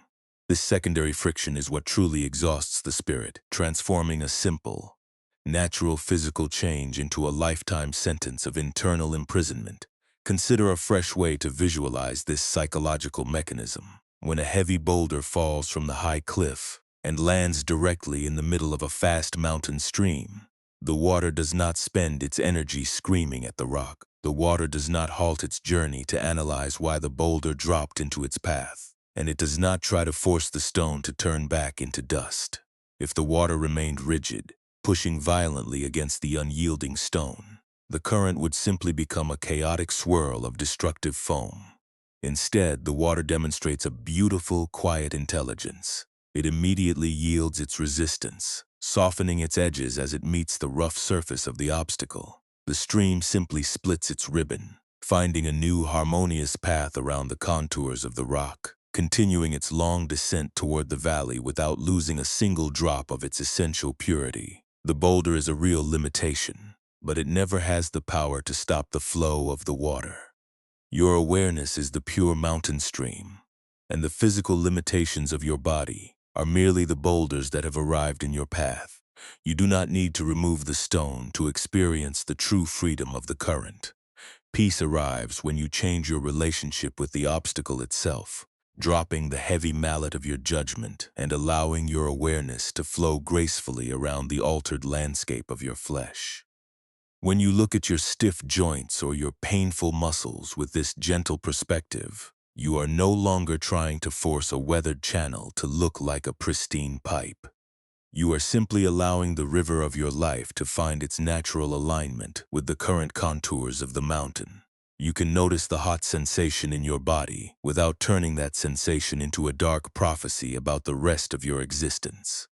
This secondary friction is what truly exhausts the spirit, transforming a simple, natural physical change into a lifetime sentence of internal imprisonment. Consider a fresh way to visualize this psychological mechanism. When a heavy boulder falls from the high cliff and lands directly in the middle of a fast mountain stream, the water does not spend its energy screaming at the rock. The water does not halt its journey to analyze why the boulder dropped into its path, and it does not try to force the stone to turn back into dust. If the water remained rigid, pushing violently against the unyielding stone, the current would simply become a chaotic swirl of destructive foam. Instead, the water demonstrates a beautiful, quiet intelligence. It immediately yields its resistance, softening its edges as it meets the rough surface of the obstacle. The stream simply splits its ribbon, finding a new harmonious path around the contours of the rock, continuing its long descent toward the valley without losing a single drop of its essential purity. The boulder is a real limitation, but it never has the power to stop the flow of the water. Your awareness is the pure mountain stream, and the physical limitations of your body are merely the boulders that have arrived in your path. You do not need to remove the stone to experience the true freedom of the current. Peace arrives when you change your relationship with the obstacle itself, dropping the heavy mallet of your judgment and allowing your awareness to flow gracefully around the altered landscape of your flesh. When you look at your stiff joints or your painful muscles with this gentle perspective, you are no longer trying to force a weathered channel to look like a pristine pipe. You are simply allowing the river of your life to find its natural alignment with the current contours of the mountain. You can notice the hot sensation in your body without turning that sensation into a dark prophecy about the rest of your existence.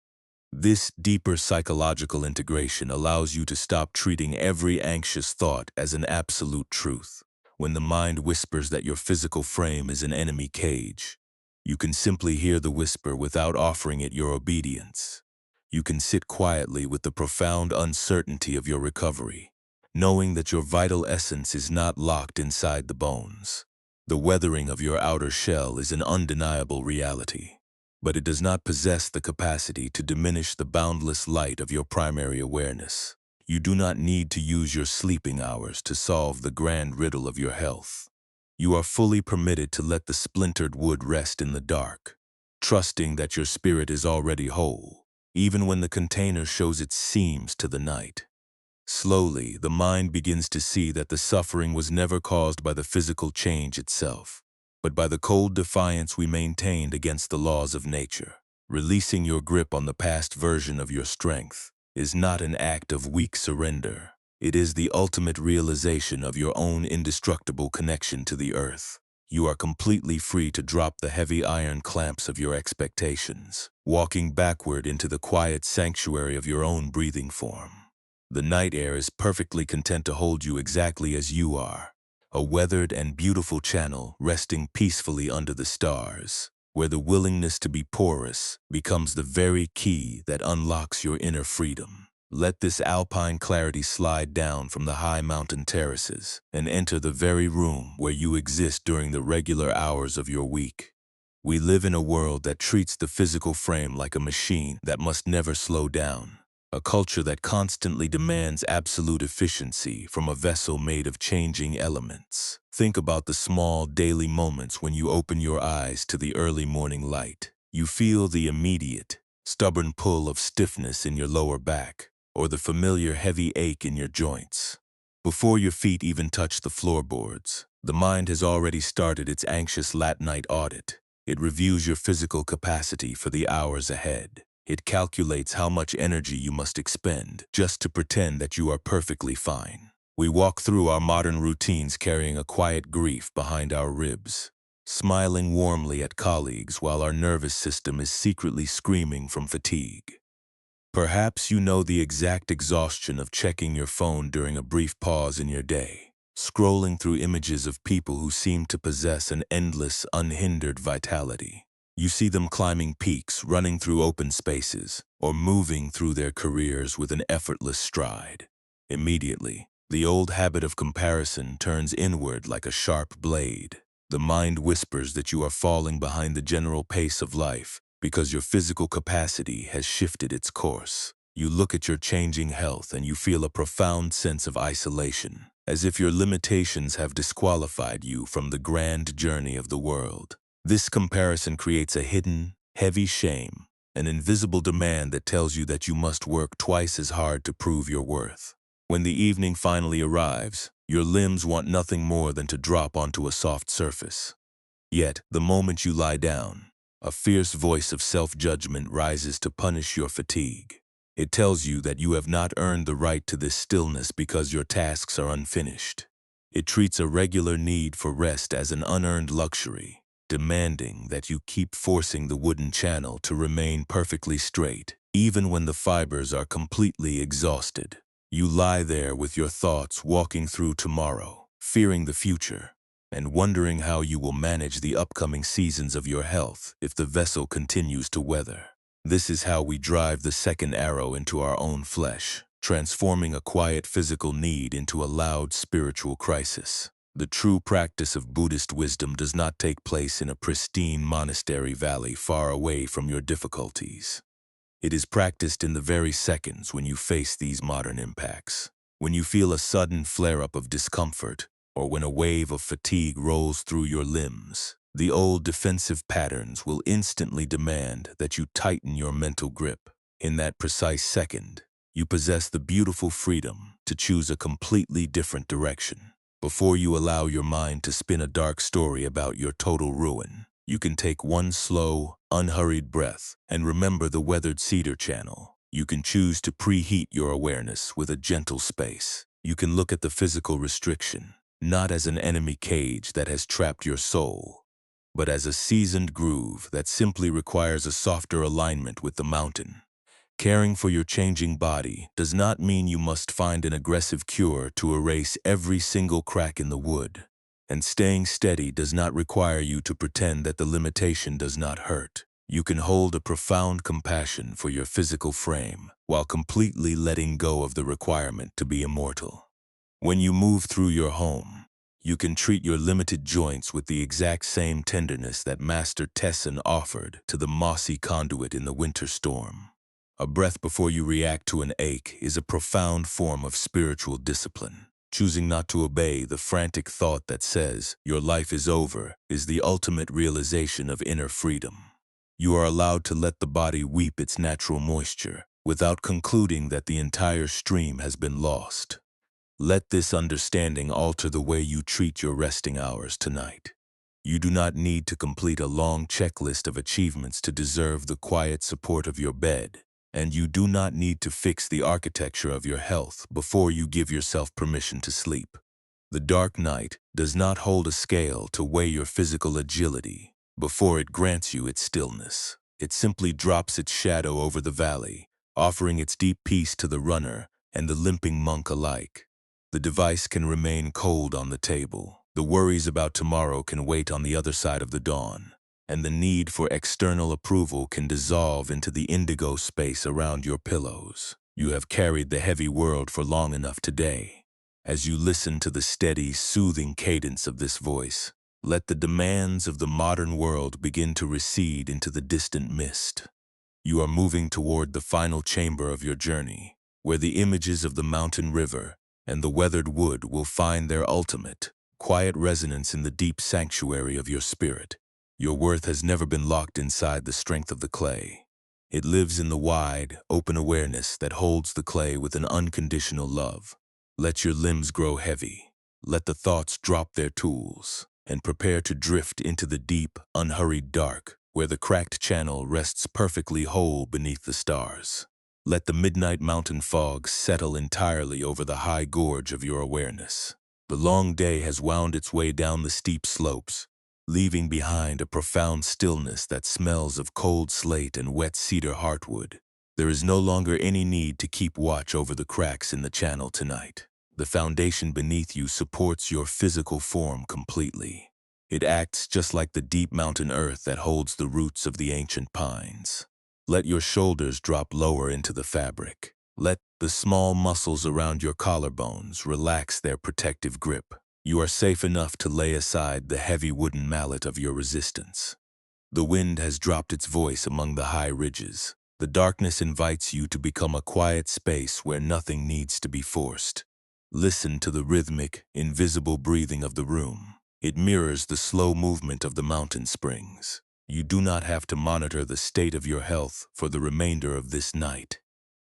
This deeper psychological integration allows you to stop treating every anxious thought as an absolute truth. When the mind whispers that your physical frame is an enemy cage, you can simply hear the whisper without offering it your obedience. You can sit quietly with the profound uncertainty of your recovery, knowing that your vital essence is not locked inside the bones. The weathering of your outer shell is an undeniable reality, but it does not possess the capacity to diminish the boundless light of your primary awareness. You do not need to use your sleeping hours to solve the grand riddle of your health. You are fully permitted to let the splintered wood rest in the dark, trusting that your spirit is already whole, even when the container shows its seams to the night. Slowly, the mind begins to see that the suffering was never caused by the physical change itself, but by the cold defiance we maintained against the laws of nature. Releasing your grip on the past version of your strength is not an act of weak surrender. It is the ultimate realization of your own indestructible connection to the earth. You are completely free to drop the heavy iron clamps of your expectations, walking backward into the quiet sanctuary of your own breathing form. The night air is perfectly content to hold you exactly as you are, a weathered and beautiful channel resting peacefully under the stars, where the willingness to be porous becomes the very key that unlocks your inner freedom. Let this alpine clarity slide down from the high mountain terraces and enter the very room where you exist during the regular hours of your week. We live in a world that treats the physical frame like a machine that must never slow down, a culture that constantly demands absolute efficiency from a vessel made of changing elements. Think about the small daily moments when you open your eyes to the early morning light. You feel the immediate, stubborn pull of stiffness in your lower back, or the familiar heavy ache in your joints. Before your feet even touch the floorboards, the mind has already started its anxious late-night audit. It reviews your physical capacity for the hours ahead. It calculates how much energy you must expend just to pretend that you are perfectly fine. We walk through our modern routines carrying a quiet grief behind our ribs, smiling warmly at colleagues while our nervous system is secretly screaming from fatigue. Perhaps you know the exact exhaustion of checking your phone during a brief pause in your day, scrolling through images of people who seem to possess an endless, unhindered vitality. You see them climbing peaks, running through open spaces, or moving through their careers with an effortless stride. Immediately, the old habit of comparison turns inward like a sharp blade. The mind whispers that you are falling behind the general pace of life because your physical capacity has shifted its course. You look at your changing health and you feel a profound sense of isolation, as if your limitations have disqualified you from the grand journey of the world. This comparison creates a hidden, heavy shame, an invisible demand that tells you that you must work twice as hard to prove your worth. When the evening finally arrives, your limbs want nothing more than to drop onto a soft surface. Yet, the moment you lie down, a fierce voice of self-judgment rises to punish your fatigue. It tells you that you have not earned the right to this stillness because your tasks are unfinished. It treats a regular need for rest as an unearned luxury, demanding that you keep forcing the wooden channel to remain perfectly straight, even when the fibers are completely exhausted. You lie there with your thoughts walking through tomorrow, fearing the future, and wondering how you will manage the upcoming seasons of your health if the vessel continues to weather. This is how we drive the second arrow into our own flesh, transforming a quiet physical need into a loud spiritual crisis. The true practice of Buddhist wisdom does not take place in a pristine monastery valley far away from your difficulties. It is practiced in the very seconds when you face these modern impacts. When you feel a sudden flare-up of discomfort, or when a wave of fatigue rolls through your limbs, the old defensive patterns will instantly demand that you tighten your mental grip. In that precise second, you possess the beautiful freedom to choose a completely different direction. Before you allow your mind to spin a dark story about your total ruin, you can take one slow, unhurried breath and remember the weathered cedar channel. You can choose to preheat your awareness with a gentle space. You can look at the physical restriction, not as an enemy cage that has trapped your soul, but as a seasoned groove that simply requires a softer alignment with the mountain. Caring for your changing body does not mean you must find an aggressive cure to erase every single crack in the wood. And staying steady does not require you to pretend that the limitation does not hurt. You can hold a profound compassion for your physical frame while completely letting go of the requirement to be immortal. When you move through your home, you can treat your limited joints with the exact same tenderness that Master Tessin offered to the mossy conduit in the winter storm. A breath before you react to an ache is a profound form of spiritual discipline. Choosing not to obey the frantic thought that says your life is over is the ultimate realization of inner freedom. You are allowed to let the body weep its natural moisture without concluding that the entire stream has been lost. Let this understanding alter the way you treat your resting hours tonight. You do not need to complete a long checklist of achievements to deserve the quiet support of your bed, and you do not need to fix the architecture of your health before you give yourself permission to sleep. The dark night does not hold a scale to weigh your physical agility before it grants you its stillness. It simply drops its shadow over the valley, offering its deep peace to the runner and the limping monk alike. The device can remain cold on the table. The worries about tomorrow can wait on the other side of the dawn, and the need for external approval can dissolve into the indigo space around your pillows. You have carried the heavy world for long enough today. As you listen to the steady, soothing cadence of this voice, let the demands of the modern world begin to recede into the distant mist. You are moving toward the final chamber of your journey, where the images of the mountain river and the weathered wood will find their ultimate, quiet resonance in the deep sanctuary of your spirit. Your worth has never been locked inside the strength of the clay. It lives in the wide, open awareness that holds the clay with an unconditional love. Let your limbs grow heavy. Let the thoughts drop their tools and prepare to drift into the deep, unhurried dark, where the cracked channel rests perfectly whole beneath the stars. Let the midnight mountain fog settle entirely over the high gorge of your awareness. The long day has wound its way down the steep slopes, leaving behind a profound stillness that smells of cold slate and wet cedar heartwood. There is no longer any need to keep watch over the cracks in the channel tonight. The foundation beneath you supports your physical form completely. It acts just like the deep mountain earth that holds the roots of the ancient pines. Let your shoulders drop lower into the fabric. Let The small muscles around your collarbones relax their protective grip. You are safe enough to lay aside the heavy wooden mallet of your resistance. The wind has dropped its voice among the high ridges. The darkness invites you to become a quiet space where nothing needs to be forced. Listen to the rhythmic, invisible breathing of the room. It mirrors the slow movement of the mountain springs. You do not have to monitor the state of your health for the remainder of this night.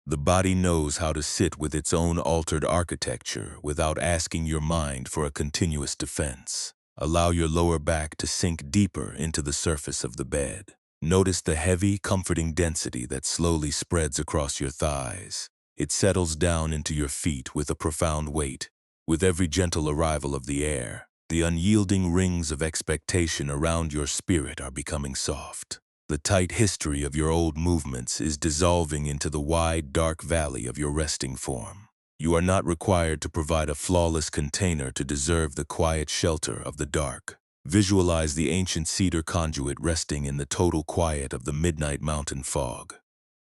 The body knows how to sit with its own altered architecture without asking your mind for a continuous defense. Allow your lower back to sink deeper into the surface of the bed. Notice the heavy, comforting density that slowly spreads across your thighs. It settles down into your feet with a profound weight. With every gentle arrival of the air, the unyielding rings of expectation around your spirit are becoming soft. The tight history of your old movements is dissolving into the wide, dark valley of your resting form. You are not required to provide a flawless container to deserve the quiet shelter of the dark. Visualize the ancient cedar conduit resting in the total quiet of the midnight mountain fog.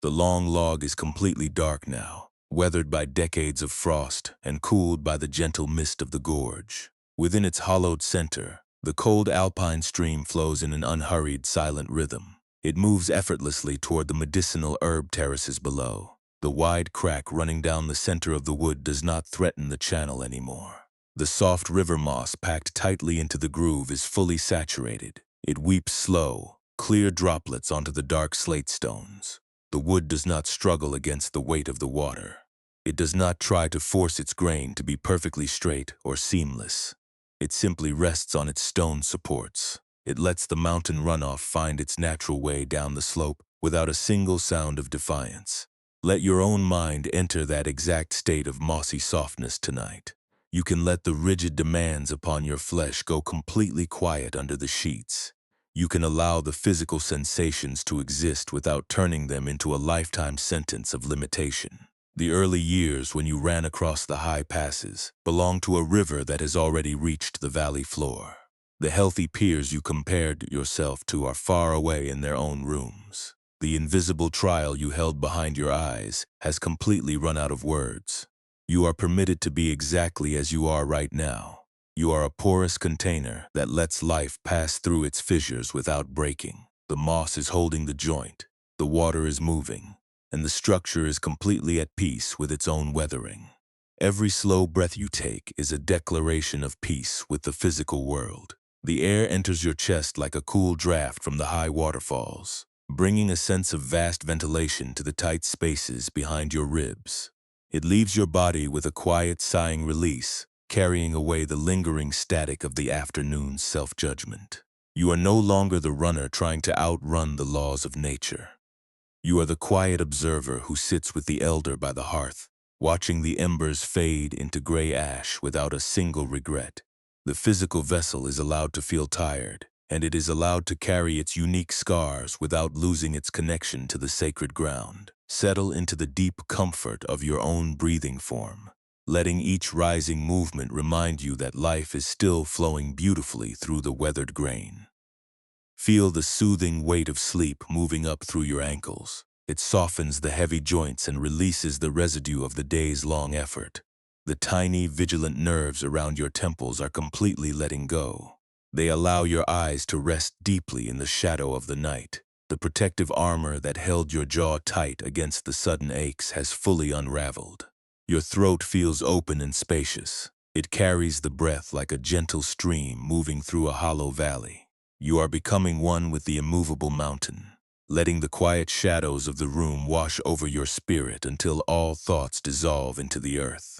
The long log is completely dark now, weathered by decades of frost and cooled by the gentle mist of the gorge. Within its hollowed center, the cold alpine stream flows in an unhurried, silent rhythm. It moves effortlessly toward the medicinal herb terraces below. The wide crack running down the center of the wood does not threaten the channel anymore. The soft river moss packed tightly into the groove is fully saturated. It weeps slow, clear droplets onto the dark slate stones. The wood does not struggle against the weight of the water. It does not try to force its grain to be perfectly straight or seamless. It simply rests on its stone supports. It lets the mountain runoff find its natural way down the slope without a single sound of defiance. Let your own mind enter that exact state of mossy softness tonight. You can let the rigid demands upon your flesh go completely quiet under the sheets. You can allow the physical sensations to exist without turning them into a lifetime sentence of limitation. The early years when you ran across the high passes belong to a river that has already reached the valley floor. The healthy peers you compared yourself to are far away in their own rooms. The invisible trial you held behind your eyes has completely run out of words. You are permitted to be exactly as you are right now. You are a porous container that lets life pass through its fissures without breaking. The moss is holding the joint, the water is moving, and the structure is completely at peace with its own weathering. Every slow breath you take is a declaration of peace with the physical world. The air enters your chest like a cool draft from the high waterfalls, bringing a sense of vast ventilation to the tight spaces behind your ribs. It leaves your body with a quiet, sighing release, carrying away the lingering static of the afternoon's self-judgment. You are no longer the runner trying to outrun the laws of nature. You are the quiet observer who sits with the elder by the hearth, watching the embers fade into gray ash without a single regret. The physical vessel is allowed to feel tired, and it is allowed to carry its unique scars without losing its connection to the sacred ground. Settle into the deep comfort of your own breathing form, letting each rising movement remind you that life is still flowing beautifully through the weathered grain. Feel the soothing weight of sleep moving up through your ankles. It softens the heavy joints and releases the residue of the day's long effort. The tiny, vigilant nerves around your temples are completely letting go. They allow your eyes to rest deeply in the shadow of the night. The protective armor that held your jaw tight against the sudden aches has fully unraveled. Your throat feels open and spacious. It carries the breath like a gentle stream moving through a hollow valley. You are becoming one with the immovable mountain, letting the quiet shadows of the room wash over your spirit until all thoughts dissolve into the earth.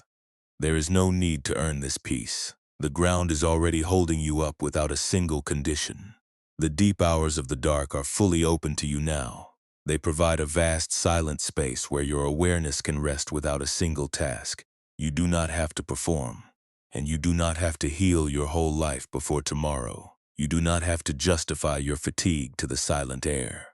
There is no need to earn this peace. The ground is already holding you up without a single condition. The deep hours of the dark are fully open to you now. They provide a vast, silent space where your awareness can rest without a single task. You do not have to perform, and you do not have to heal your whole life before tomorrow. You do not have to justify your fatigue to the silent air.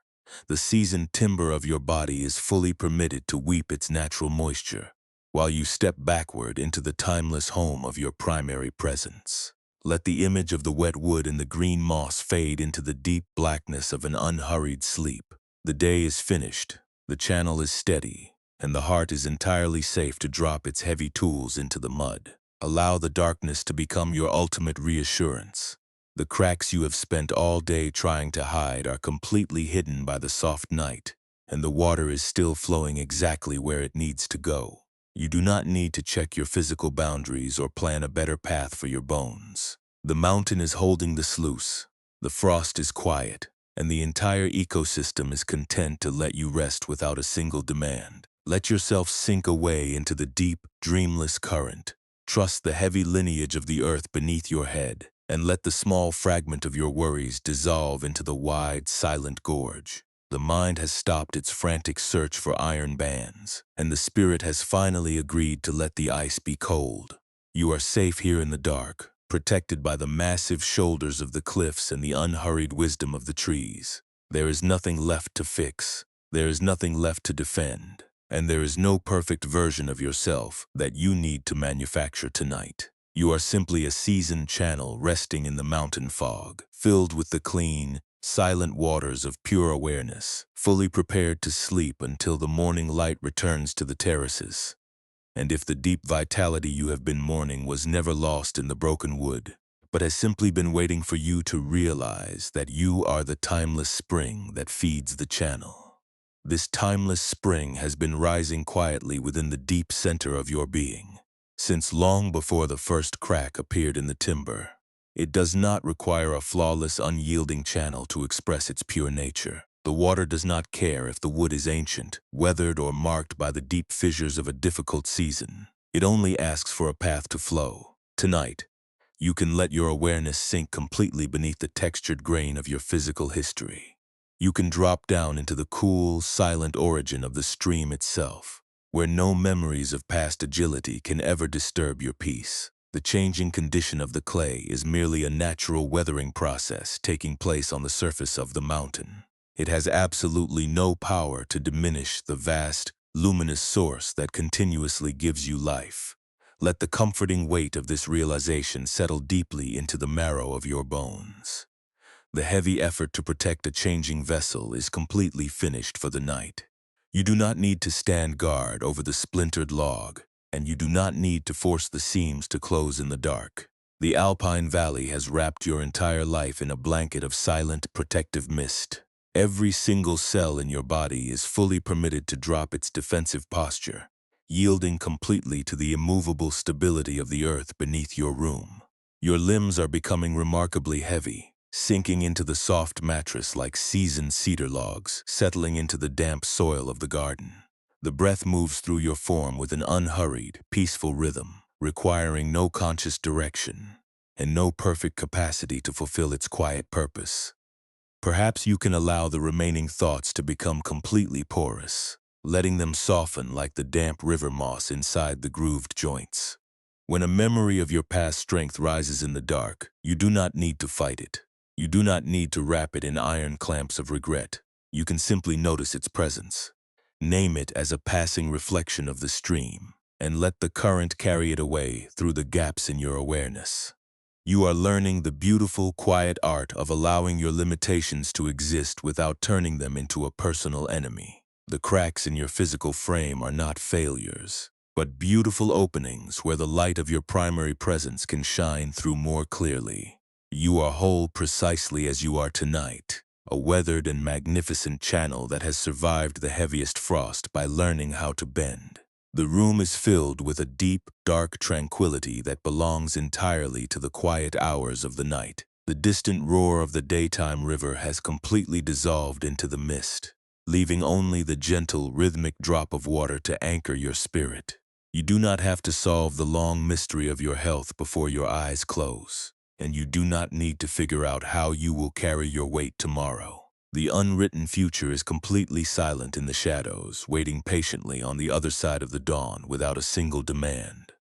The seasoned timber of your body is fully permitted to weep its natural moisture, while you step backward into the timeless home of your primary presence. Let the image of the wet wood and the green moss fade into the deep blackness of an unhurried sleep. The day is finished, the channel is steady, and the heart is entirely safe to drop its heavy tools into the mud. Allow the darkness to become your ultimate reassurance. The cracks you have spent all day trying to hide are completely hidden by the soft night, and the water is still flowing exactly where it needs to go. You do not need to check your physical boundaries or plan a better path for your bones. The mountain is holding the sluice, the frost is quiet, and the entire ecosystem is content to let you rest without a single demand. Let yourself sink away into the deep, dreamless current. Trust the heavy lineage of the earth beneath your head, and let the small fragment of your worries dissolve into the wide, silent gorge. The mind has stopped its frantic search for iron bands, and the spirit has finally agreed to let the ice be cold. You are safe here in the dark, protected by the massive shoulders of the cliffs and the unhurried wisdom of the trees. There is nothing left to fix, there is nothing left to defend, and there is no perfect version of yourself that you need to manufacture tonight. You are simply a seasoned channel resting in the mountain fog, filled with the clean, silent waters of pure awareness, fully prepared to sleep until the morning light returns to the terraces. And if the deep vitality you have been mourning was never lost in the broken wood, but has simply been waiting for you to realize that you are the timeless spring that feeds the channel. This timeless spring has been rising quietly within the deep center of your being, since long before the first crack appeared in the timber. It does not require a flawless, unyielding channel to express its pure nature. The water does not care if the wood is ancient, weathered, or marked by the deep fissures of a difficult season. It only asks for a path to flow. Tonight, you can let your awareness sink completely beneath the textured grain of your physical history. You can drop down into the cool, silent origin of the stream itself, where no memories of past agility can ever disturb your peace. The changing condition of the clay is merely a natural weathering process taking place on the surface of the mountain. It has absolutely no power to diminish the vast, luminous source that continuously gives you life. Let the comforting weight of this realization settle deeply into the marrow of your bones. The heavy effort to protect a changing vessel is completely finished for the night. You do not need to stand guard over the splintered log, and you do not need to force the seams to close in the dark. The Alpine Valley has wrapped your entire life in a blanket of silent, protective mist. Every single cell in your body is fully permitted to drop its defensive posture, yielding completely to the immovable stability of the earth beneath your room. Your limbs are becoming remarkably heavy, sinking into the soft mattress like seasoned cedar logs, settling into the damp soil of the garden. The breath moves through your form with an unhurried, peaceful rhythm, requiring no conscious direction and no perfect capacity to fulfill its quiet purpose. Perhaps you can allow the remaining thoughts to become completely porous, letting them soften like the damp river moss inside the grooved joints. When a memory of your past strength rises in the dark, you do not need to fight it. You do not need to wrap it in iron clamps of regret. You can simply notice its presence. Name it as a passing reflection of the stream, and let the current carry it away through the gaps in your awareness. You are learning the beautiful, quiet art of allowing your limitations to exist without turning them into a personal enemy. The cracks in your physical frame are not failures, but beautiful openings where the light of your primary presence can shine through more clearly. You are whole precisely as you are tonight, a weathered and magnificent channel that has survived the heaviest frost by learning how to bend. The room is filled with a deep, dark tranquility that belongs entirely to the quiet hours of the night. The distant roar of the daytime river has completely dissolved into the mist, leaving only the gentle, rhythmic drop of water to anchor your spirit. You do not have to solve the long mystery of your health before your eyes close, and you do not need to figure out how you will carry your weight tomorrow. The unwritten future is completely silent in the shadows, waiting patiently on the other side of the dawn without a single demand.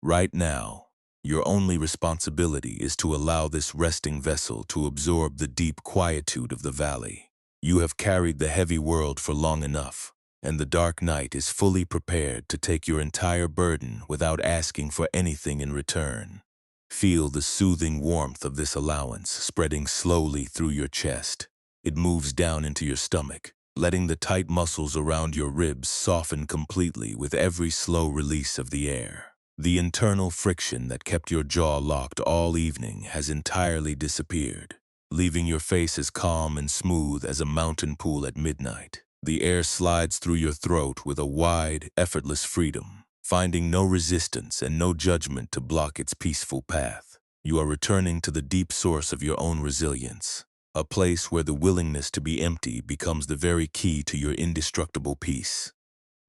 Right now, your only responsibility is to allow this resting vessel to absorb the deep quietude of the valley. You have carried the heavy world for long enough, and the dark night is fully prepared to take your entire burden without asking for anything in return. Feel the soothing warmth of this allowance spreading slowly through your chest. It moves down into your stomach, letting the tight muscles around your ribs soften completely with every slow release of the air. The internal friction that kept your jaw locked all evening has entirely disappeared, leaving your face as calm and smooth as a mountain pool at midnight. The air slides through your throat with a wide, effortless freedom, finding no resistance and no judgment to block its peaceful path. You are returning to the deep source of your own resilience, a place where the willingness to be empty becomes the very key to your indestructible peace.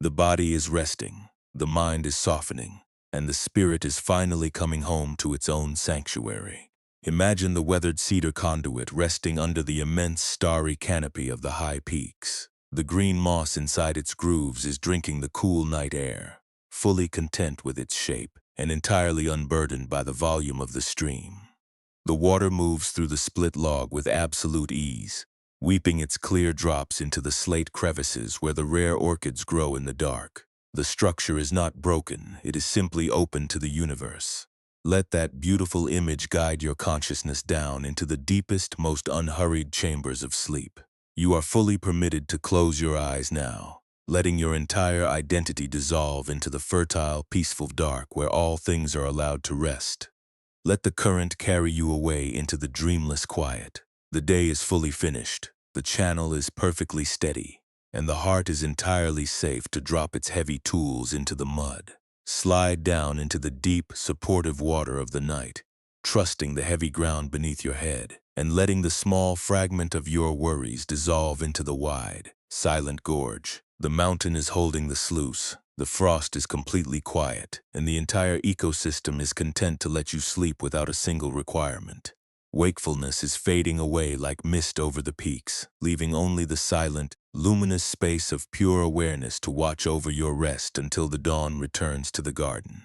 The body is resting, the mind is softening, and the spirit is finally coming home to its own sanctuary. Imagine the weathered cedar conduit resting under the immense starry canopy of the high peaks. The green moss inside its grooves is drinking the cool night air, fully content with its shape and entirely unburdened by the volume of the stream. The water moves through the split log with absolute ease, weeping its clear drops into the slate crevices where the rare orchids grow in the dark. The structure is not broken, it is simply open to the universe. Let that beautiful image guide your consciousness down into the deepest, most unhurried chambers of sleep. You are fully permitted to close your eyes now, letting your entire identity dissolve into the fertile, peaceful dark where all things are allowed to rest. Let the current carry you away into the dreamless quiet. The day is fully finished, the channel is perfectly steady, and the heart is entirely safe to drop its heavy tools into the mud. Slide down into the deep, supportive water of the night, trusting the heavy ground beneath your head, and letting the small fragment of your worries dissolve into the wide, silent gorge. The mountain is holding the sluice, the frost is completely quiet, and the entire ecosystem is content to let you sleep without a single requirement. Wakefulness is fading away like mist over the peaks, leaving only the silent, luminous space of pure awareness to watch over your rest until the dawn returns to the garden.